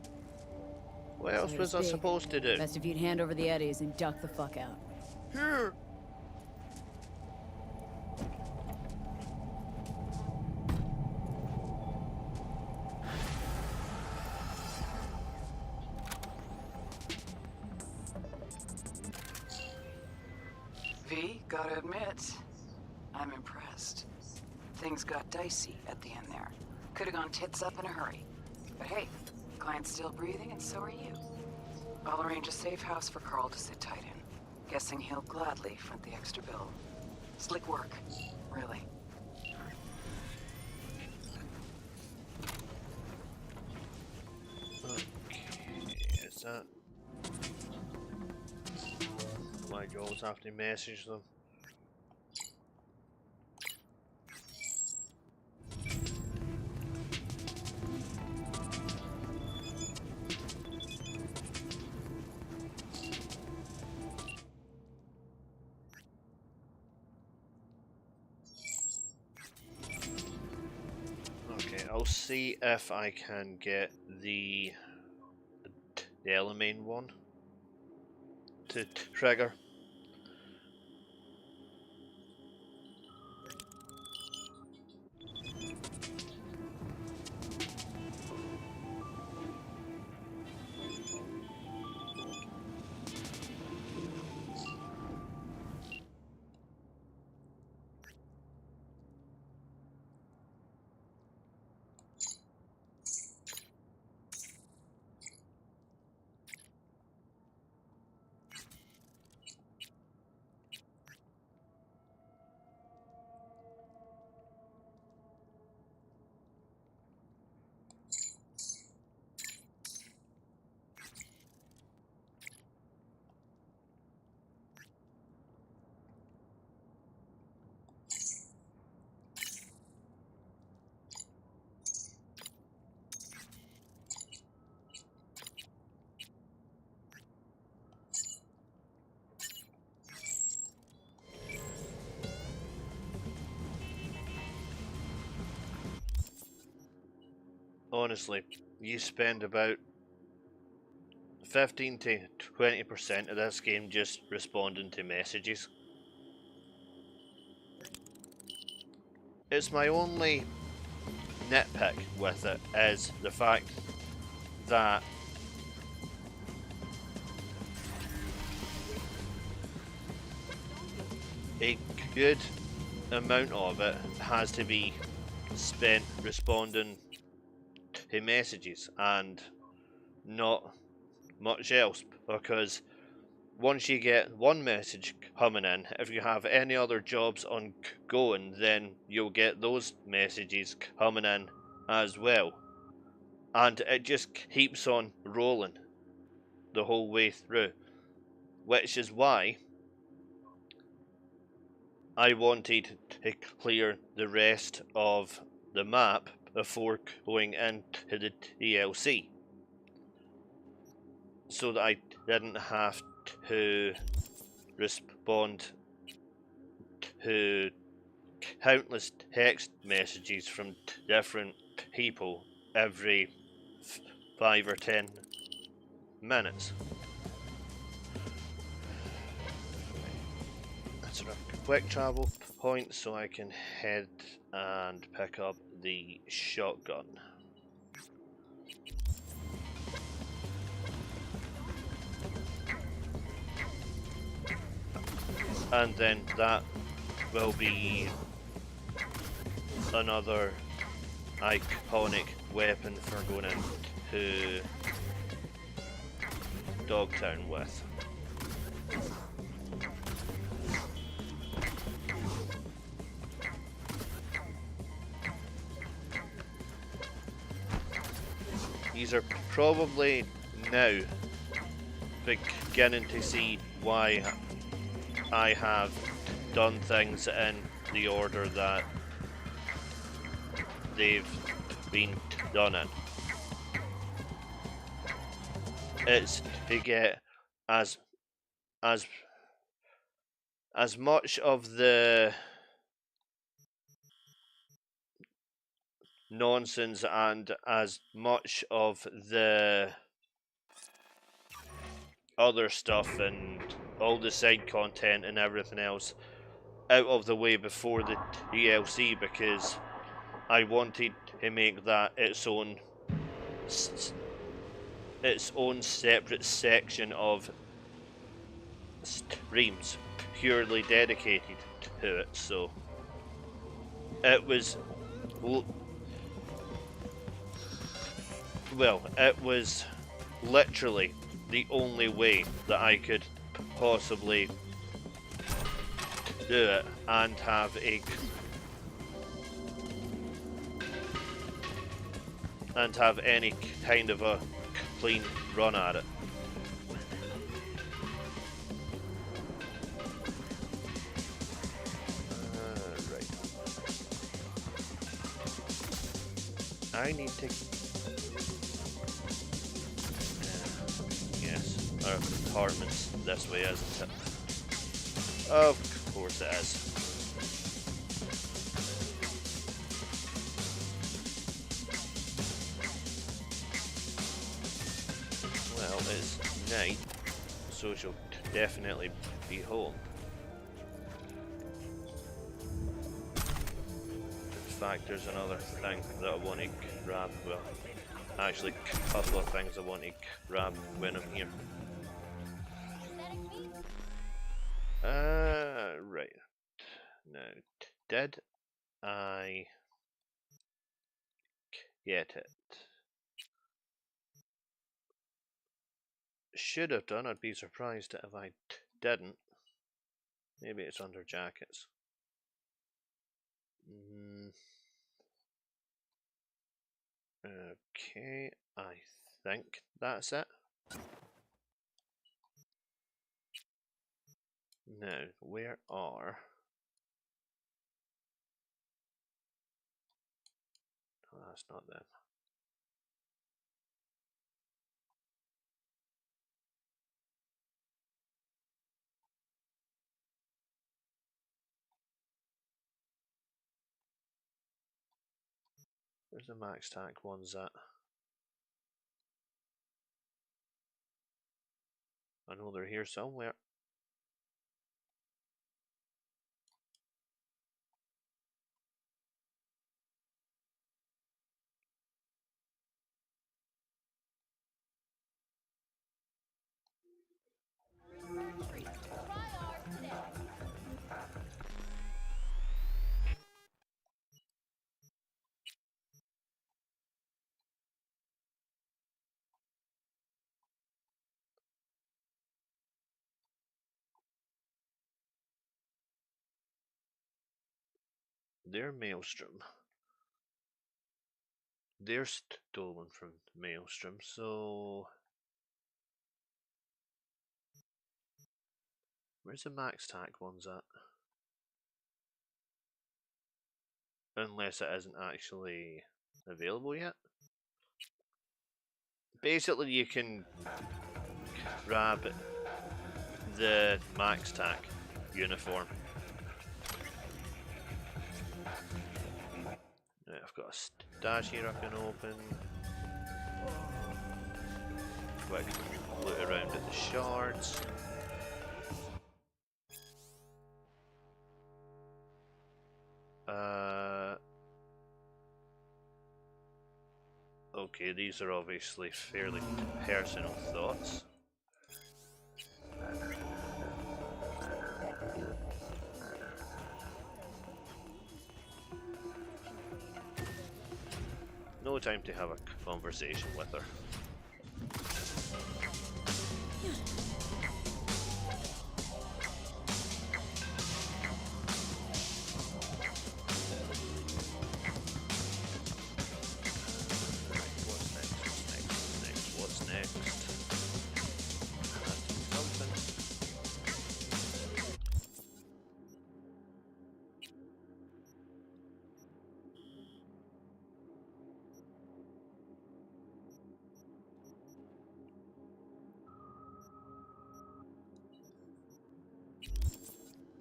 What else So was to I speak. supposed to do? Best if you'd hand over the Eddies and duck the fuck out. Here! V, gotta admit, I'm impressed. Things got dicey at the end there. Could've gone tits up in a hurry. But hey, client's still breathing and so are you. I'll arrange a safe house for Carl to sit tight in. Guessing he'll gladly front the extra bill. Slick work, really. Okay, is that... My goals have to message them. Okay, I'll see if I can get the Element one to trigger. Honestly, you spend about 15 to 20% of this game just responding to messages. It's my only nitpick with it is the fact that a good amount of it has to be spent responding to messages and not much else, because once you get one message coming in, if you have any other jobs ongoing, then you'll get those messages coming in as well. And it just keeps on rolling the whole way through. Which is why I wanted to clear the rest of the map before going into the DLC, so that I didn't have to respond to countless text messages from different people every 5 or 10 minutes. That's a quick travel point, so I can head and pick up the shotgun. And then that will be another iconic weapon for going into Dogtown with. These are probably now beginning to see why I have done things in the order that they've been done in. It's to get as much of the nonsense and as much of the other stuff and all the side content and everything else out of the way before the DLC, because I wanted to make that its own separate section of streams purely dedicated to it. So it was it was literally the only way that I could possibly do it and have any kind of a clean run at it. Right. I need to. Yes, our apartment's this way, isn't it? Of course it is. Well, it's night, so she'll definitely be home. In fact, there's another thing that I want to grab. Well, actually, a couple of things I want to grab when I'm here. Right. Now, did I get it? Should have done. I'd be surprised if I didn't. Maybe it's under jackets. Okay, I think that's it. Now, where are... Oh, that's not them. Where's the max tack ones at? I know they're here somewhere. Their Maelstrom. They're stolen from Maelstrom, so... Where's the max tack ones at? Unless it isn't actually available yet. Basically, you can grab the max tack uniform. Right, I've got a stash here I can open. Quick loot around at the shards. Okay, these are obviously fairly personal thoughts. No time to have a conversation with her. What's next? Something.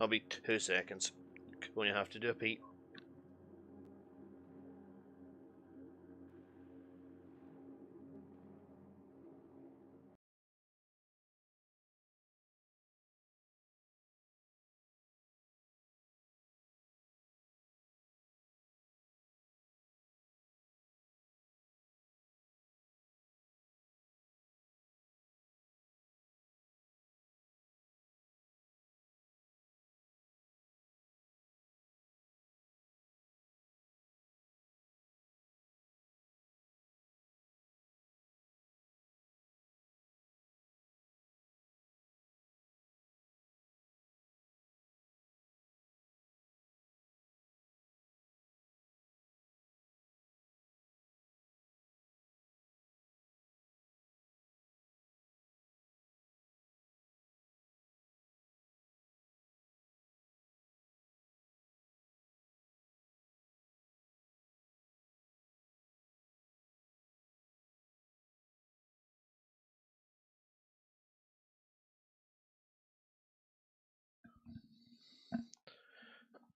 I'll be 2 seconds. When you have to do a pee.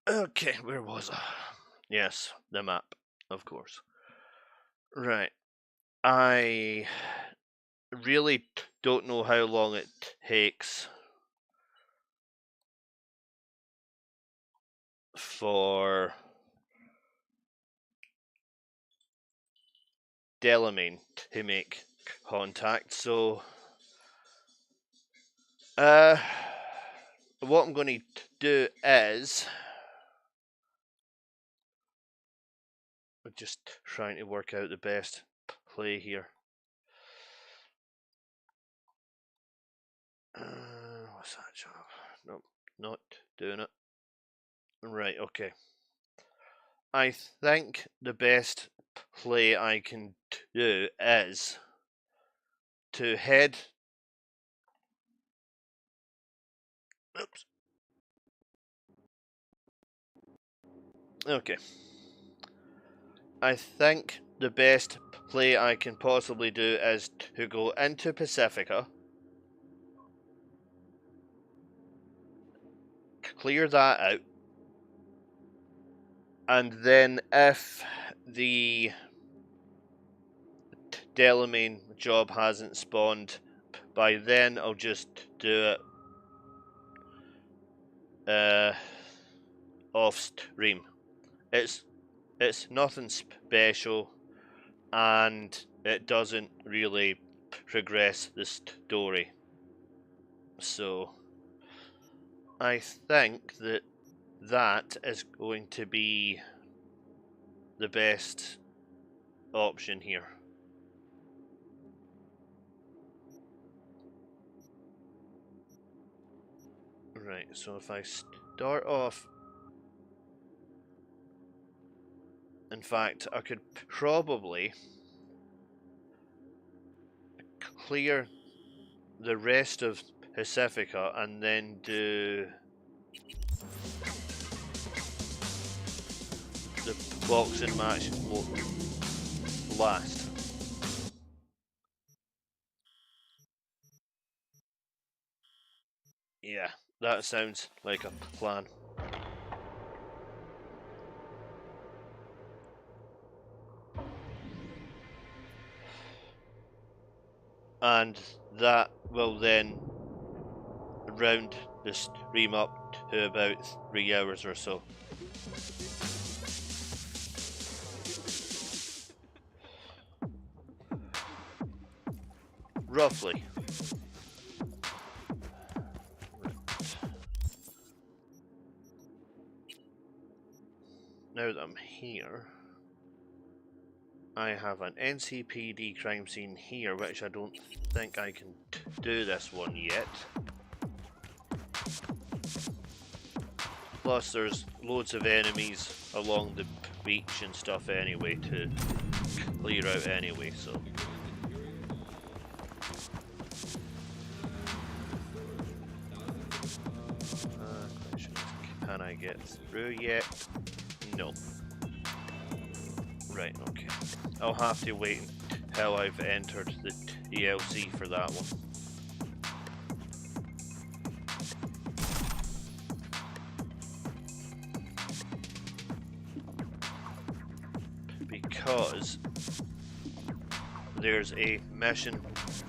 Okay, where was I? Yes, the map, of course. Right. I really don't know how long it takes for Delamain to make contact, so what I'm going to do is I'm just trying to work out the best play here. What's that job? Nope, not doing it. Right, okay. I think the best play I can do is to head. Oops. Okay. I think the best play I can possibly do is to go into Pacifica, clear that out, and then if the Delamain job hasn't spawned by then, I'll just do it off stream. It's nothing special, and it doesn't really progress the story. So I think that is going to be the best option here. Right, so if I start off In fact, I could probably clear the rest of Pacifica and then do the boxing match last. Yeah, that sounds like a plan. And that will then round the stream up to about 3 hours or so. Roughly. Now that I'm here, I have an NCPD crime scene here, which I don't think I can do this one yet. Plus there's loads of enemies along the beach and stuff anyway to clear out anyway, so. Can I get through yet? No. Right, okay. I'll have to wait until I've entered the DLC for that one. Because there's a mission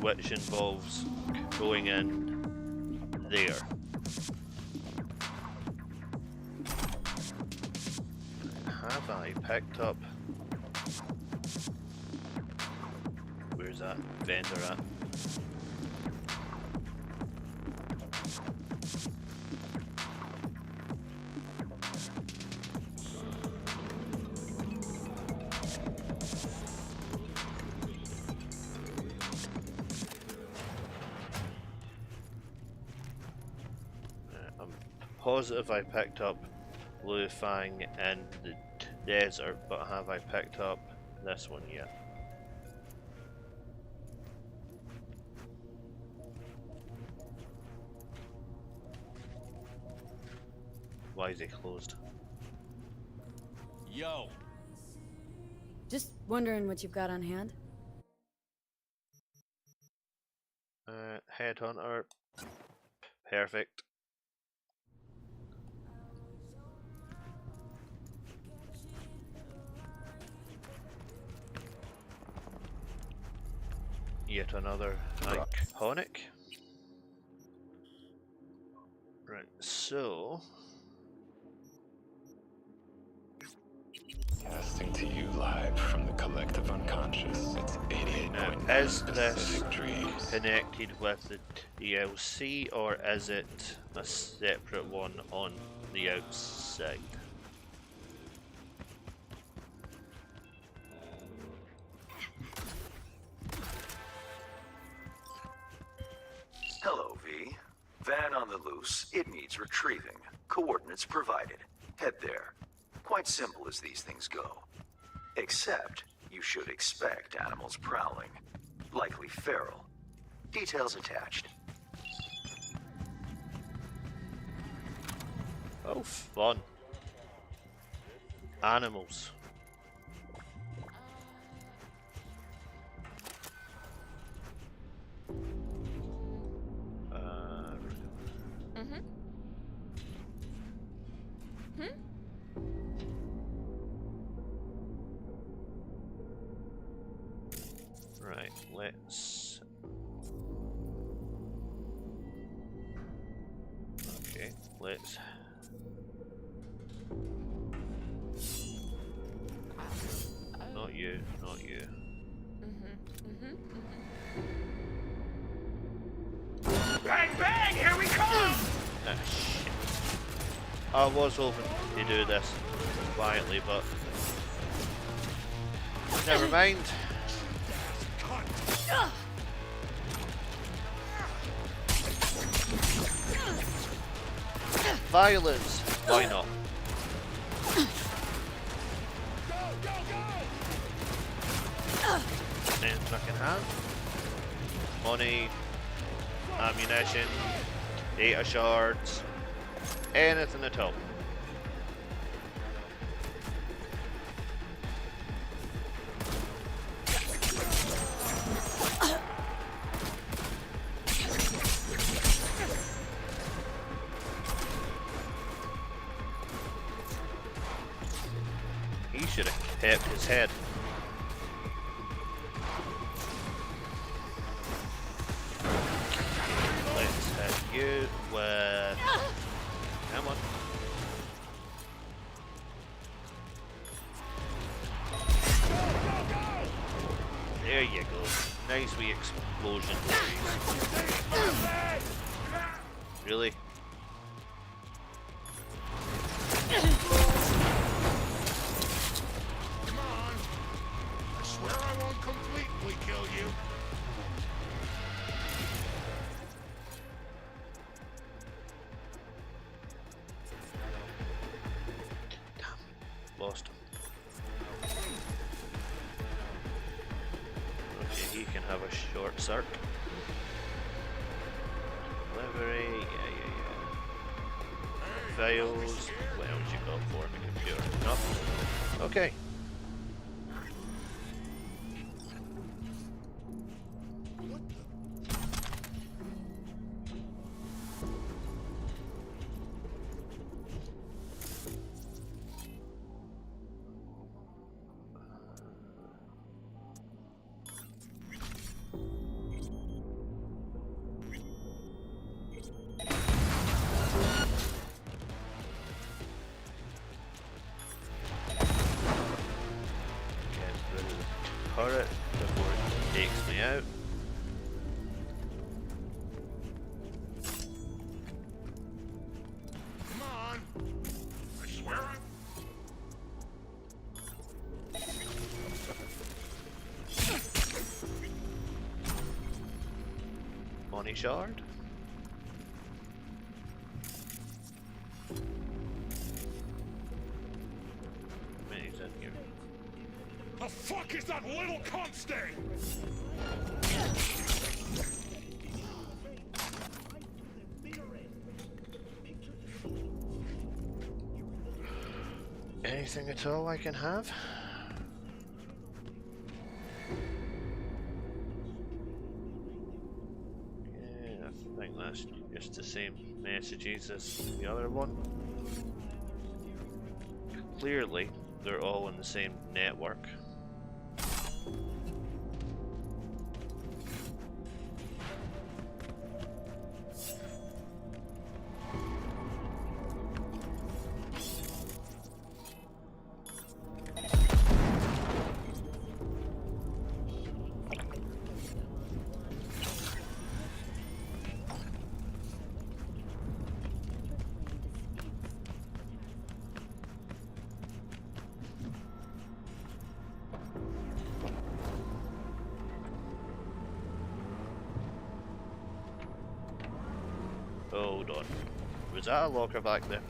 which involves going in there. Have I picked up? Where's that vendor at? I'm positive I picked up Blue Fang in the desert, but have I picked up this one yet? Why is it closed? Yo! Just wondering what you've got on hand. Headhunter. Perfect. Yet another iconic. Right, so Casting to you live from the collective unconscious. It's 88.9 is this specific dreams. connected with the DLC or is it a separate one on the outside? Hello, V. Van on the loose. It needs retrieving. Coordinates provided. Head there. Quite simple as these things go. Except, you should expect animals prowling. Likely feral. Details attached. Oh, fun. Animals. Right, let's... Okay, let's... Not you, not you. Bang, bang, here we come! Ah, shit. I was hoping to do this quietly, but... Never mind. Violence! Why not? Go, go, have. Money, ammunition, data shards, anything at all. He should have kept his head. Let's hit you with... Come on. There you go. Nice wee explosion. Really? Come on. I swear I won't completely kill you. Lost him. Okay, he can have a short circ. Delivery, yeah. Files, what else you got for me, computer? Nothing. Okay. Turret before it takes me out. Come on. I swear Money shard. Many's in here. The fuck is that little cunt stay? Anything at all I can have? Yeah, I think that's just the same messages as the other one. Clearly, they're all in the same network. Hold on. Was that a locker back there?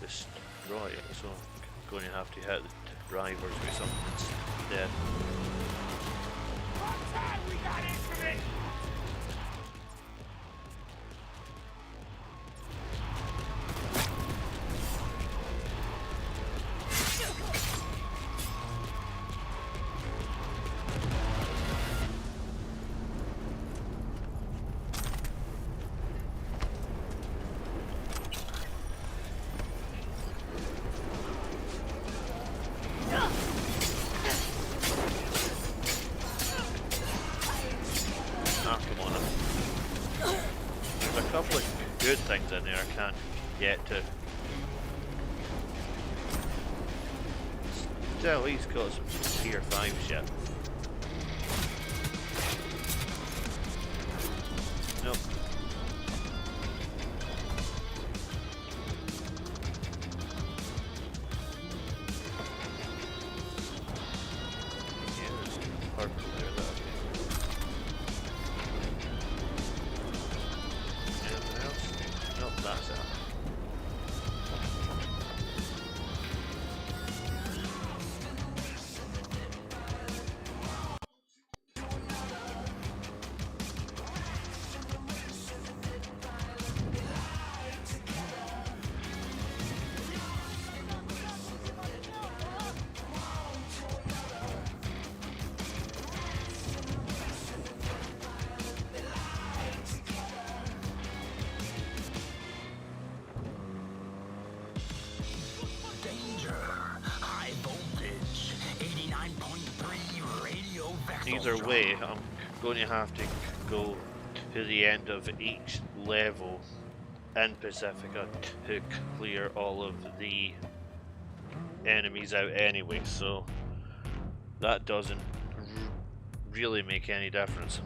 Destroy it, so I'm going to have to hit the drivers with something instead. We got instrument! Ah, come on. There's a couple of good things in there I can't get to. Still, he's got some tier 5 shit. Nope. Yeah, there's purple there, that'll be. Anything else? Nope, that's it. Either way, I'm going to have to go to the end of each level in Pacifica to clear all of the enemies out anyway, so that doesn't really make any difference.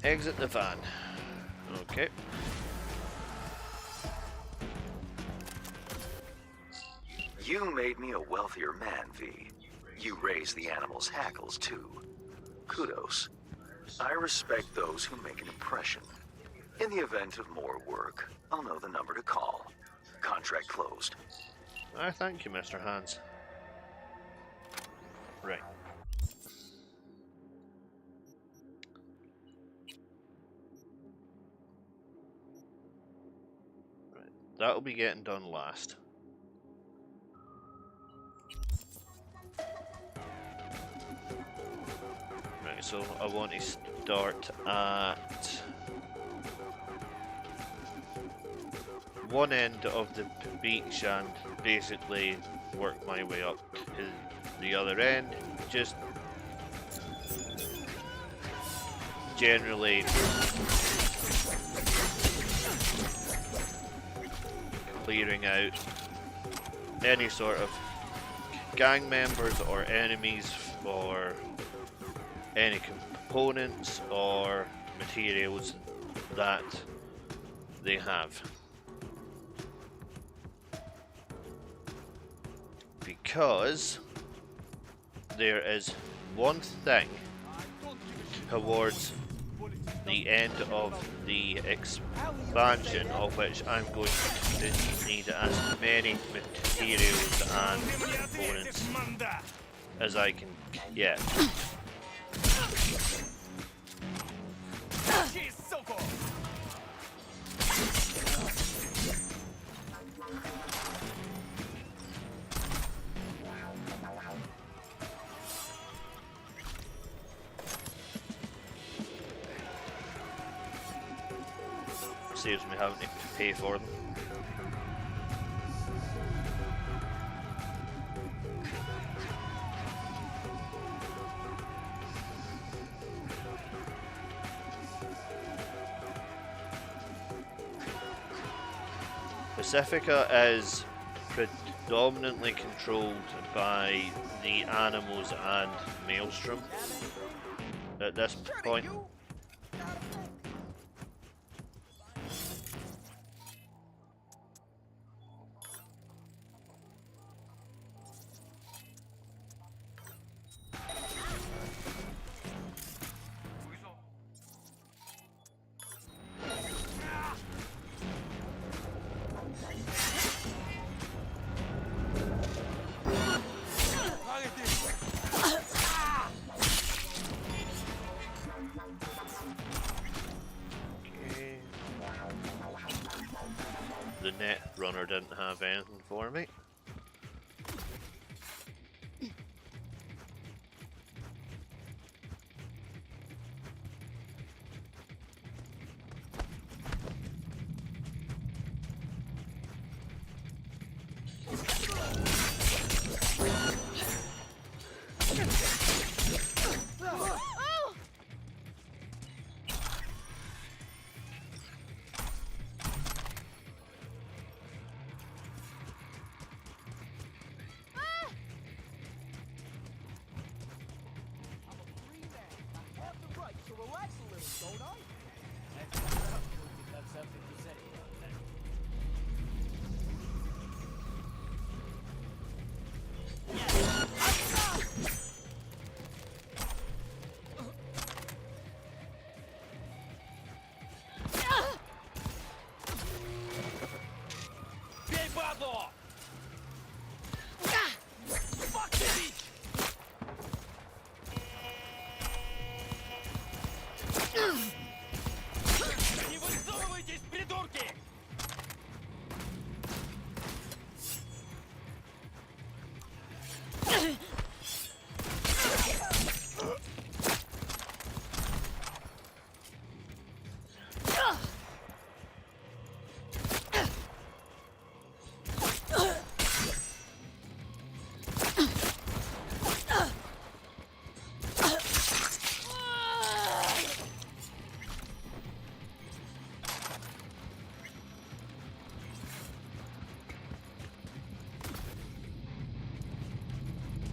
Exit the van. Okay. You made me a wealthier man, V. You raised the animals' hackles, too. Kudos. I respect those who make an impression. In the event of more work, I'll know the number to call. Contract closed. I thank you, Mr. Hans. Right. Right. That'll be getting done last. Right, so I want to start at one end of the beach and basically work my way up to the other end. Just generally clearing out any sort of gang members or enemies or any components or materials that they have. Because there is one thing towards the end of the expansion of which I'm going to need as many materials and components as I can get. Saves me having to pay for them. Pacifica is predominantly controlled by the animals and Maelstrom at this point. have anything for me.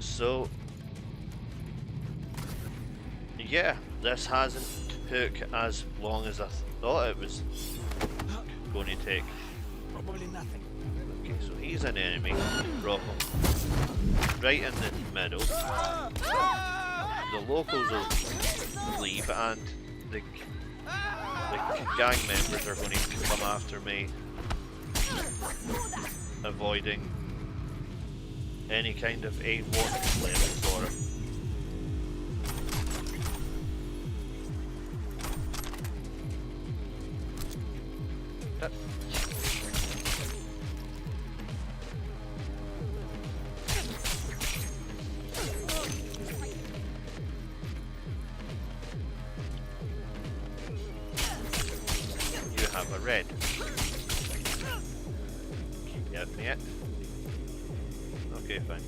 So, yeah, this hasn't took as long as I thought it was going to take. Probably nothing. Okay, so he's an enemy. Drop him right in the middle. The locals will leave, and the gang members are going to come after me, avoiding any kind of aid warning level for it. You have a red. Get me it. Okay, fine.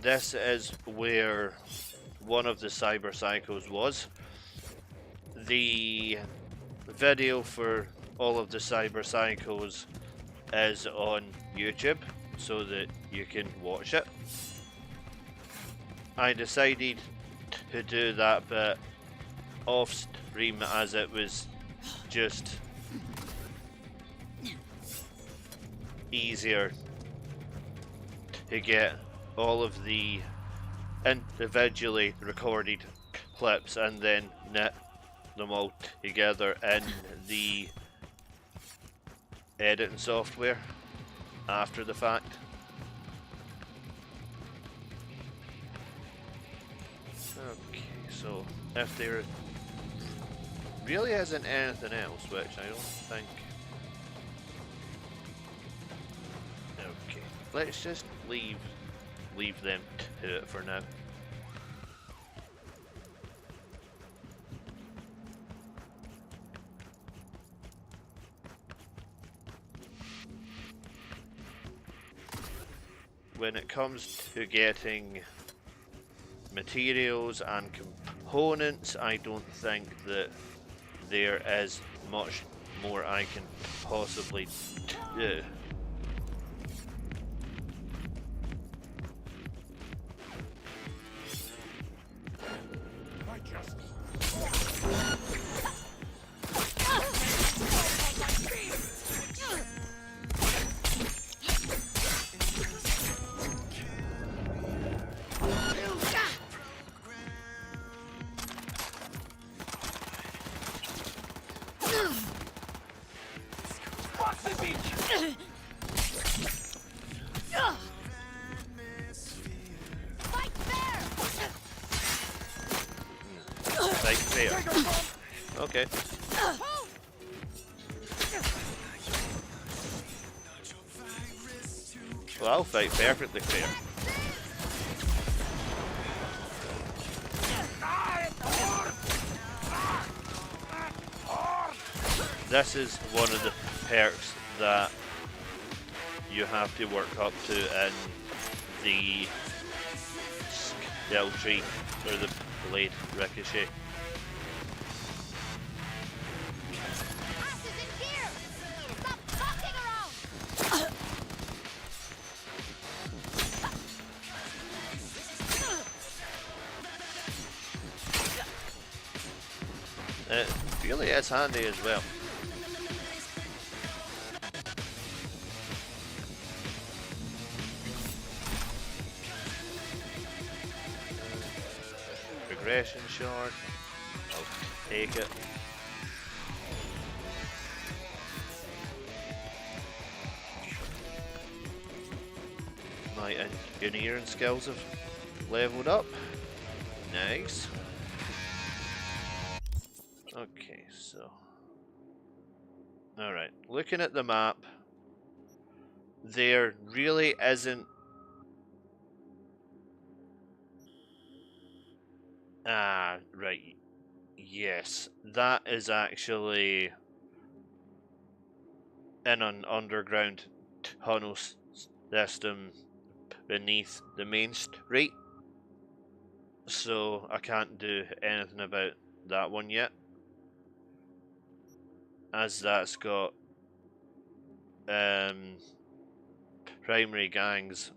This is where one of the cyber psychos was. The video for all of the cyber psychos is on YouTube, so that you can watch it. I decided to do that bit off stream as it was just easier to get all of the individually recorded clips and then knit them all together in the editing software after the fact. Okay, so if there really isn't anything else, which I don't think. Okay, let's just leave them to it for now. When it comes to getting materials and components, I don't think that there is much more I can possibly do. fair. Okay. Well, I'll fight perfectly fair. This is one of the perks that you have to work up to in the skill tree, or the blade ricochet. It really is handy as well. Regression shard. I'll take it. My engineering skills have leveled up. Nice. Okay, so. Alright, looking at the map, there really isn't. Ah, right. Yes, that is actually in an underground tunnel system beneath the main street. So I can't do anything about that one yet, as that's got primary gangs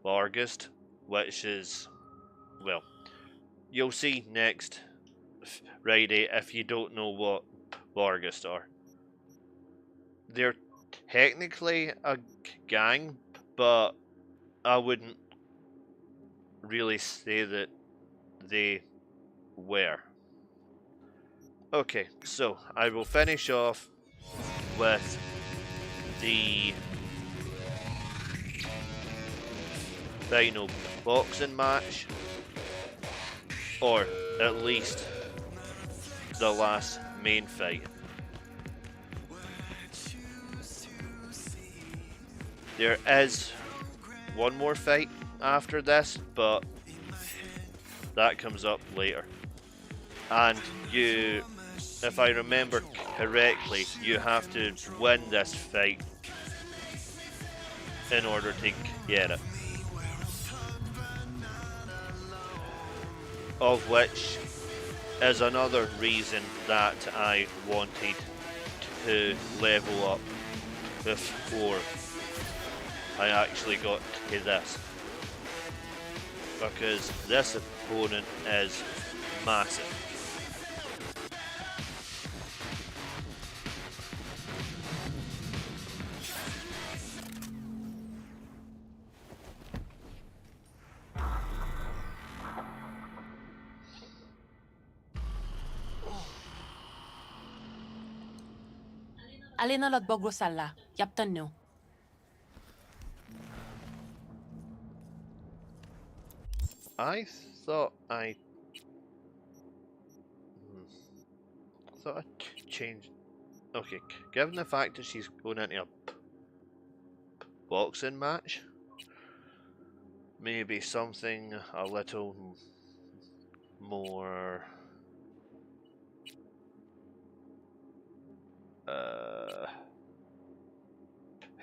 largest, which is, well, you'll see next Friday if you don't know what largest are. They're technically a gang, but I wouldn't really say that they were. Okay, so I will finish off with the final boxing match, or at least the last main fight. There is one more fight after this, but that comes up later. And you, if I remember correctly, you have to win this fight in order to get it. Of which is another reason that I wanted to level up before I actually got to this. Because this opponent is massive. علينا لطبق وسلة يبتنو. I thought I changed. Okay, given the fact that she's going into a boxing match, maybe something a little more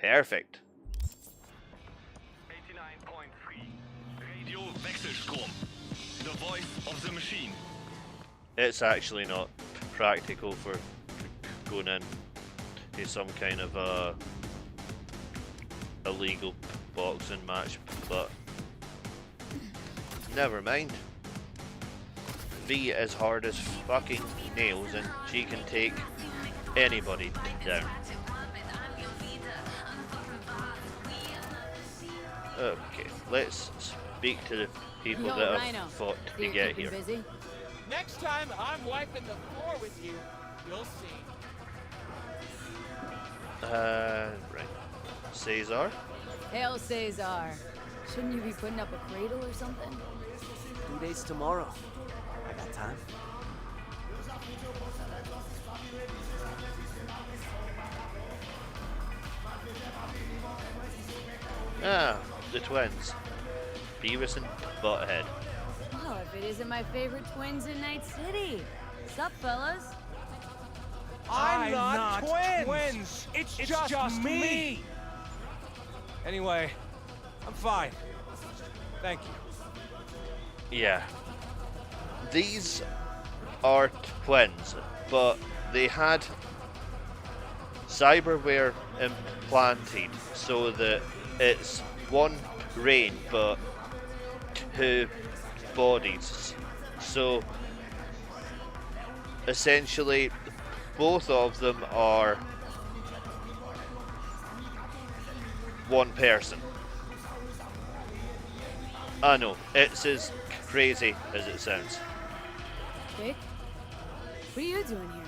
perfect. 89.3 Radio Wechselstrom. The voice of the machine. It's actually not practical for going in to some kind of a illegal boxing match, but never mind. V is hard as fucking nails and she can take anybody down. Okay, let's speak to the people Yo, that Rhino. have fought to You're get keeping here. busy? Next time I'm wiping the floor with you, you'll see. Right. Caesar? Hail Caesar. Shouldn't you be putting up a cradle or something? 2 days tomorrow. I got time. Ah, the twins. Beavis and Butthead. Well, if it isn't my favorite twins in Night City. Sup, fellas? I'm not twins. It's just me. Anyway, I'm fine. Thank you. Yeah. These are twins, but they had cyberware implanted so that it's one brain but two bodies. So essentially both of them are one person. I know, it's as crazy as it sounds. Vic? What are you doing here?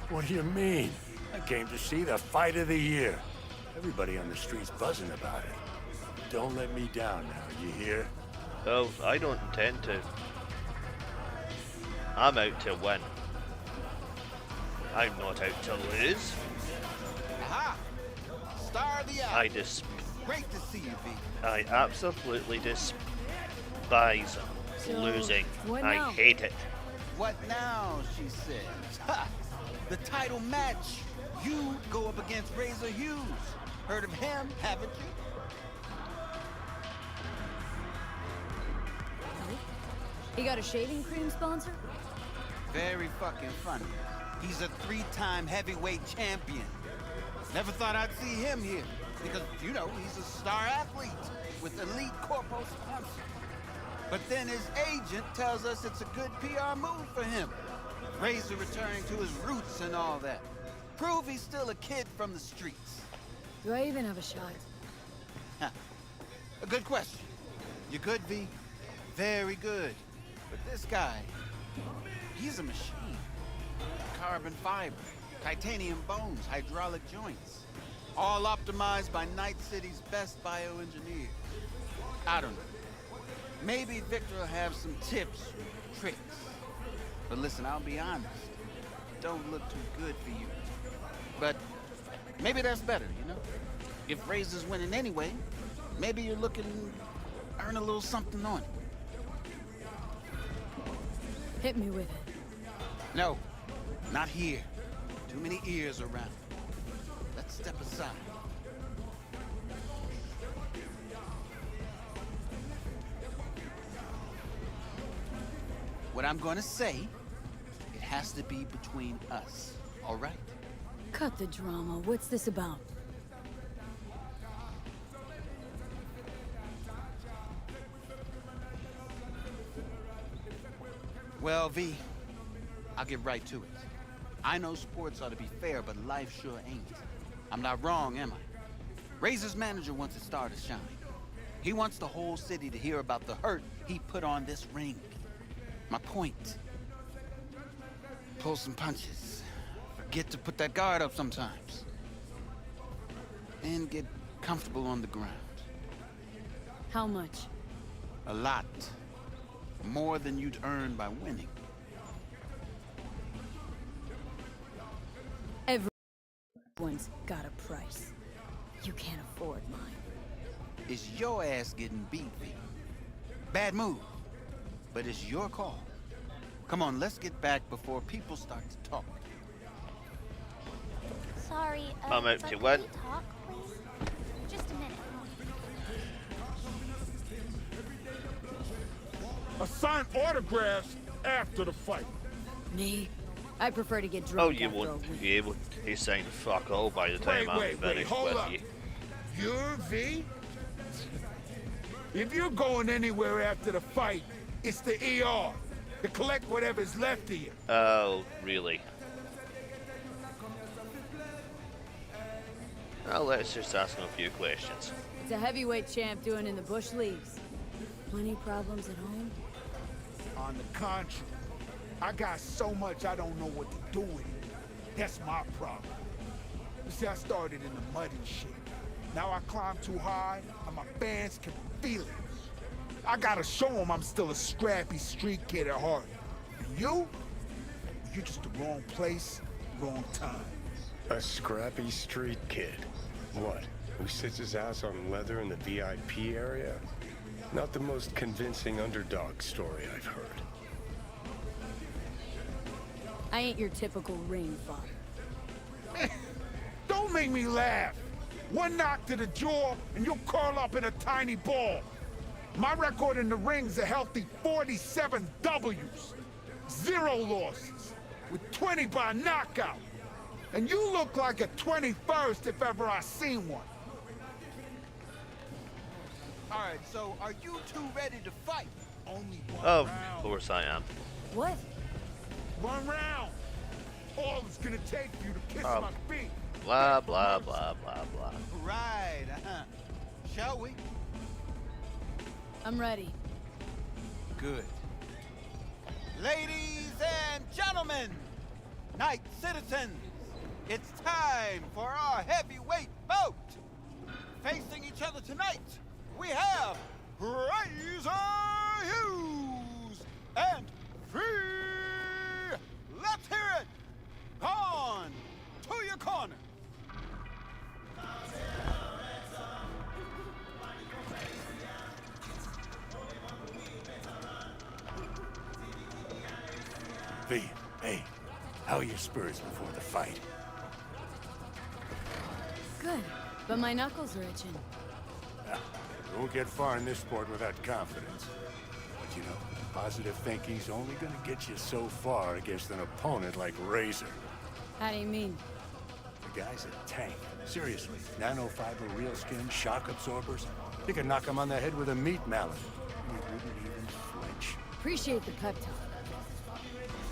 What do you mean? I came to see the fight of the year. Everybody on the street's buzzing about it. Don't let me down now, you hear? Oh, I don't intend to. I'm out to win. I'm not out to lose. Aha! Star of the hour. I Great to see you, V. I absolutely despise losing. what I now? hate it. What now, she says. Ha! The title match. You go up against Razor Hughes. Heard of him, haven't you? He got a shaving cream sponsor? Very fucking funny. He's a 3-time heavyweight champion. Never thought I'd see him here. Because, you know, he's a star athlete with elite corpo sponsor. But then his agent tells us it's a good PR move for him. Razor returning to his roots and all that. Prove he's still a kid from the streets. Do I even have a shot? Huh. A good question. You good, V? Very good. But this guy, he's a machine. Carbon fiber, titanium bones, hydraulic joints. All optimized by Night City's best bioengineers. I don't know. Maybe Victor will have some tips or tricks. But listen, I'll be honest. Don't look too good for you. But maybe that's better, you know? If Razor's winning anyway, maybe you're looking to earn a little something on it. Hit me with it. No, not here. Too many ears around. Let's step aside. What I'm gonna say, it has to be between us, all right? Cut the drama. What's this about? Well, V, I'll get right to it. I know sports ought to be fair, but life sure ain't. I'm not wrong, am I? Razor's manager wants his star to shine. He wants the whole city to hear about the hurt he put on this ring. My point. Pull some punches. Forget to put that guard up sometimes. And get comfortable on the ground. How much? A lot. More than you'd earn by winning. Everyone's got a price. You can't afford mine. Is your ass getting beat, V? Bad move. But it's your call. Come on, let's get back before people start to talk. Sorry, I'm out but to can win. we talk, please? Just a minute. Assign autographs after the fight. Me? I prefer to get Oh, drunk you after a won't win. be able to sign fuck all by the time I'm finished hold with up. you. You're V? If you're going anywhere after the fight, it's the ER to collect whatever's left of you. Oh, really? Well, let's just ask him a few questions. It's a heavyweight champ doing in the bush leagues. Plenty problems at home? On the contrary, I got so much I don't know what to do with it. That's my problem. You see, I started in the mud and shit. Now I climb too high, and my fans can feel it. I gotta show them I'm still a scrappy street kid at heart. And You're just the wrong place, wrong time. A scrappy street kid. What? Who sits his ass on leather in the VIP area? Not the most convincing underdog story I've heard. I ain't your typical ring father. Don't make me laugh. One knock to the jaw, and you'll curl up in a tiny ball. My record in the ring's a healthy 47 W's. 0 losses, with 20 by knockout. And you look like a 21st if ever I seen one. All right, so are you two ready to fight? Only one Of round. course I am. What? 1 round. All it's gonna take for you to kiss my feet. Blah, blah, blah, blah, blah. Right, Shall we? I'm ready. Good. Ladies and gentlemen, night citizens, it's time for our heavyweight bout. Facing each other tonight, we have Razor Hughes and Free. Let's hear it. On to your corner. V, hey, how are your spurs before the fight? Good, but my knuckles are itching. You won't get far in this sport without confidence. But you know, positive thinking's only gonna get you so far against an opponent like Razor. How do you mean? The guy's a tank. Seriously, nanofiber, real skin, shock absorbers. You can knock him on the head with a meat mallet. He wouldn't even flinch. Appreciate the pep talk.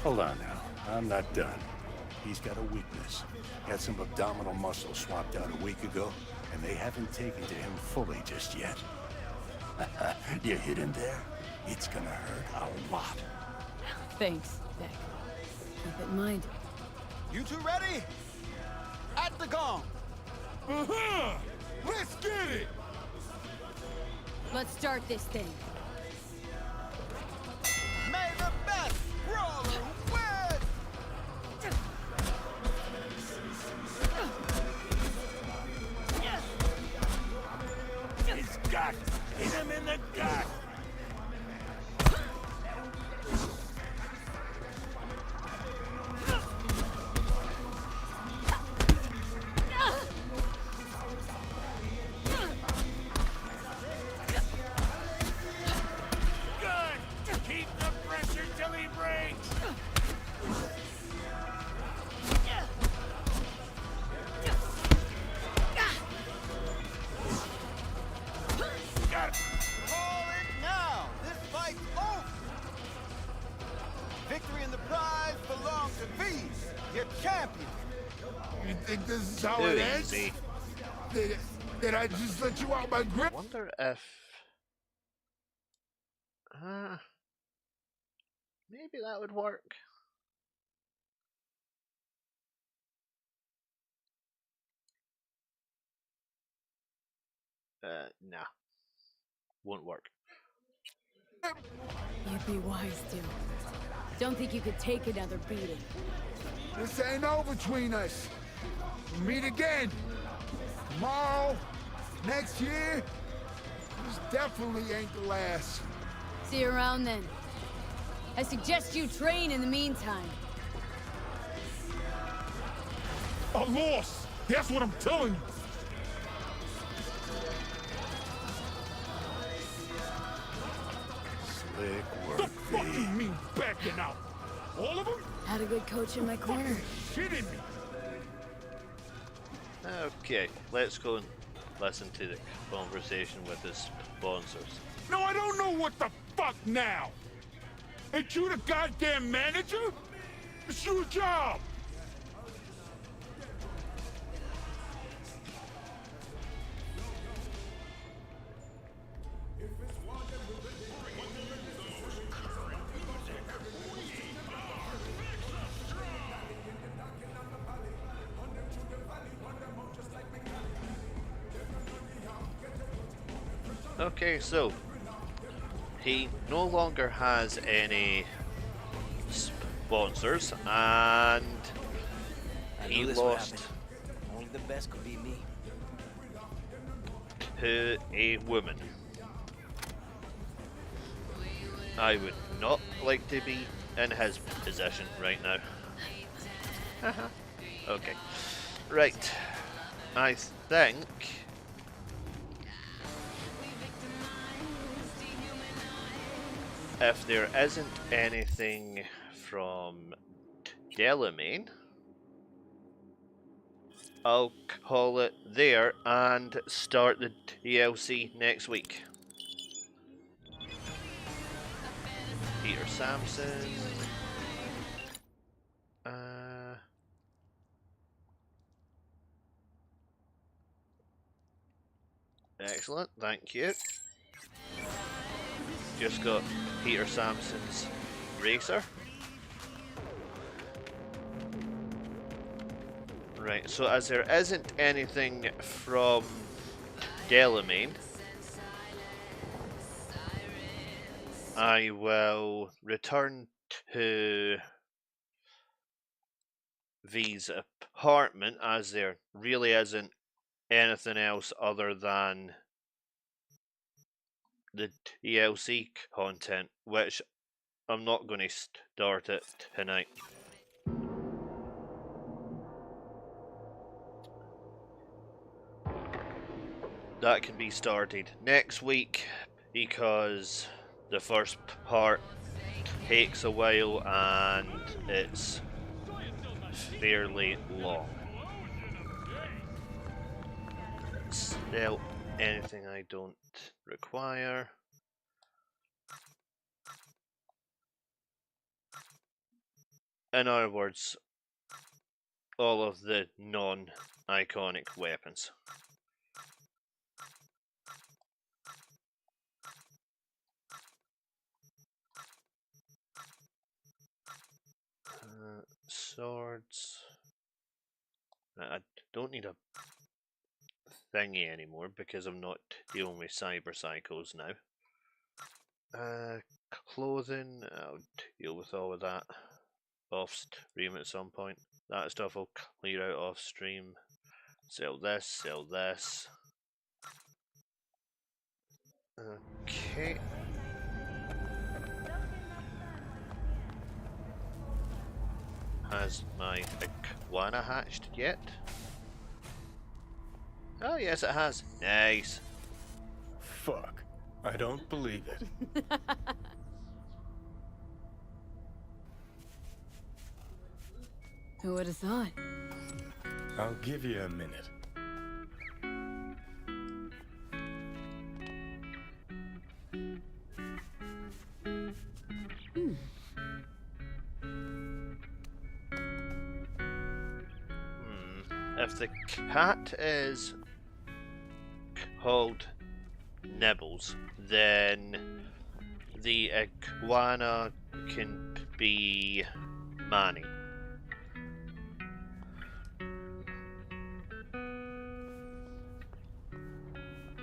Hold on now, I'm not done. He's got a weakness. Had some abdominal muscle swapped out a week ago, and they haven't taken to him fully just yet. You hit him there, it's gonna hurt a lot. Thanks, Beck. Keep it in mind. You two ready? At the gong. Let's get it! Let's start this thing. May the best brawler win! His gut! Hit him in the gut! Call it now! This fight's over! Victory and the prize belong to V, your champion! You think this is how Too it ends? easy. Did I just let you out my grip? I wonder if... maybe that would work. Nah. Won't work. You'd be wise to. Don't think you could take another beating. This ain't over between us. We'll meet again. Tomorrow, next year. This definitely ain't the last. See you around then. I suggest you train in the meantime. A loss! That's what I'm telling you! Slick work, The fuck you mean backing out? All of them? Had a good coach in my corner. Shitting me! Okay, let's go and listen to the conversation with the sponsors. No, I don't know what the fuck now! Ain't you the goddamn manager? It's your job! Okay, so he no longer has any sponsors, and I he knew this would lost happen. Only the best could beat me. to a woman. I would not like to be in his position right now. Okay. Right. I think if there isn't anything from Delamain, I'll call it there and start the DLC next week. Peter Sampson. Excellent, thank you. Just got Peter Sampson's racer. Right, so as there isn't anything from Delamain, I will return to V's apartment, as there really isn't anything else other than the DLC content, which I'm not going to start it tonight. That can be started next week because the first part takes a while and it's fairly long. Still, anything I don't require. In other words, all of the non-iconic weapons. Swords. I don't need a thingy anymore because I'm not dealing with cyber cycles now. Clothing, I'll deal with all of that off stream at some point. That stuff will clear out off stream. Sell this, sell this. Okay. Has my iguana hatched yet? Oh yes, it has. Nice. Fuck. I don't believe it. Who would have thought? I'll give you a minute. If the cat is called Nibbles, then the iguana can be Manny.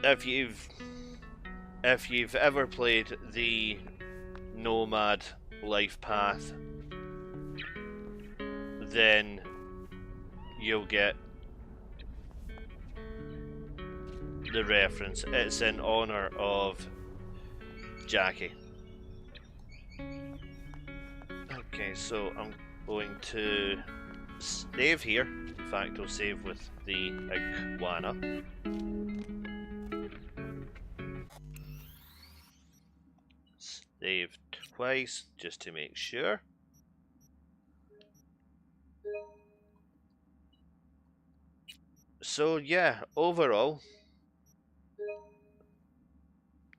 If you've ever played the Nomad life path, then you'll get the reference. It's in honor of Jackie. Okay, so I'm going to save here. In fact, I'll save with the iguana. Save twice just to make sure. So yeah, overall,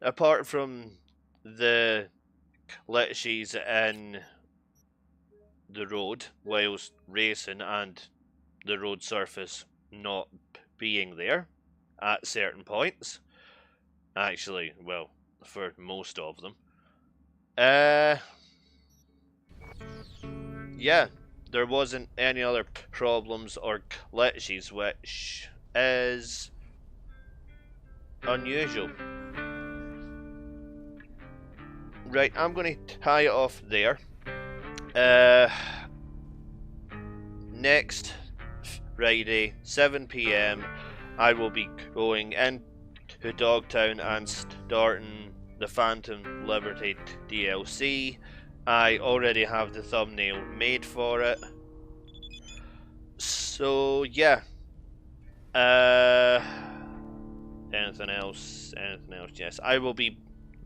apart from the glitches in the road whilst racing and the road surface not being there at certain points, actually, well, for most of them, yeah, there wasn't any other problems or glitches, which is unusual. Right, I'm going to tie it off there. Next Friday, 7 PM, I will be going into Dogtown and starting the Phantom Liberty DLC. I already have the thumbnail made for it. So yeah. Anything else? Anything else? Yes, I will be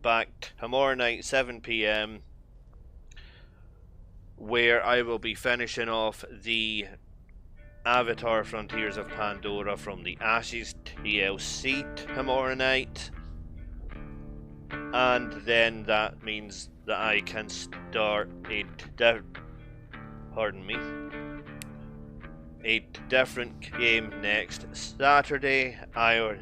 back tomorrow night, 7 PM, where I will be finishing off the Avatar Frontiers of Pandora from the Ashes DLC tomorrow night. And then that means that I can start a different game next Saturday. I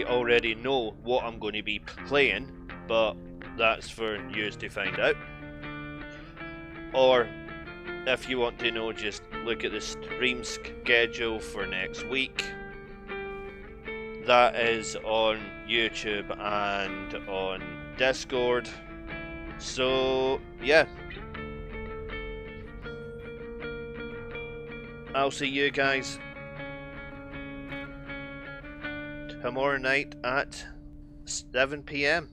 already know what I'm going to be playing, but that's for you to find out. Or if you want to know, just look at the stream schedule for next week. That is on YouTube and on Discord. So yeah, I'll see you guys tomorrow night at 7 PM.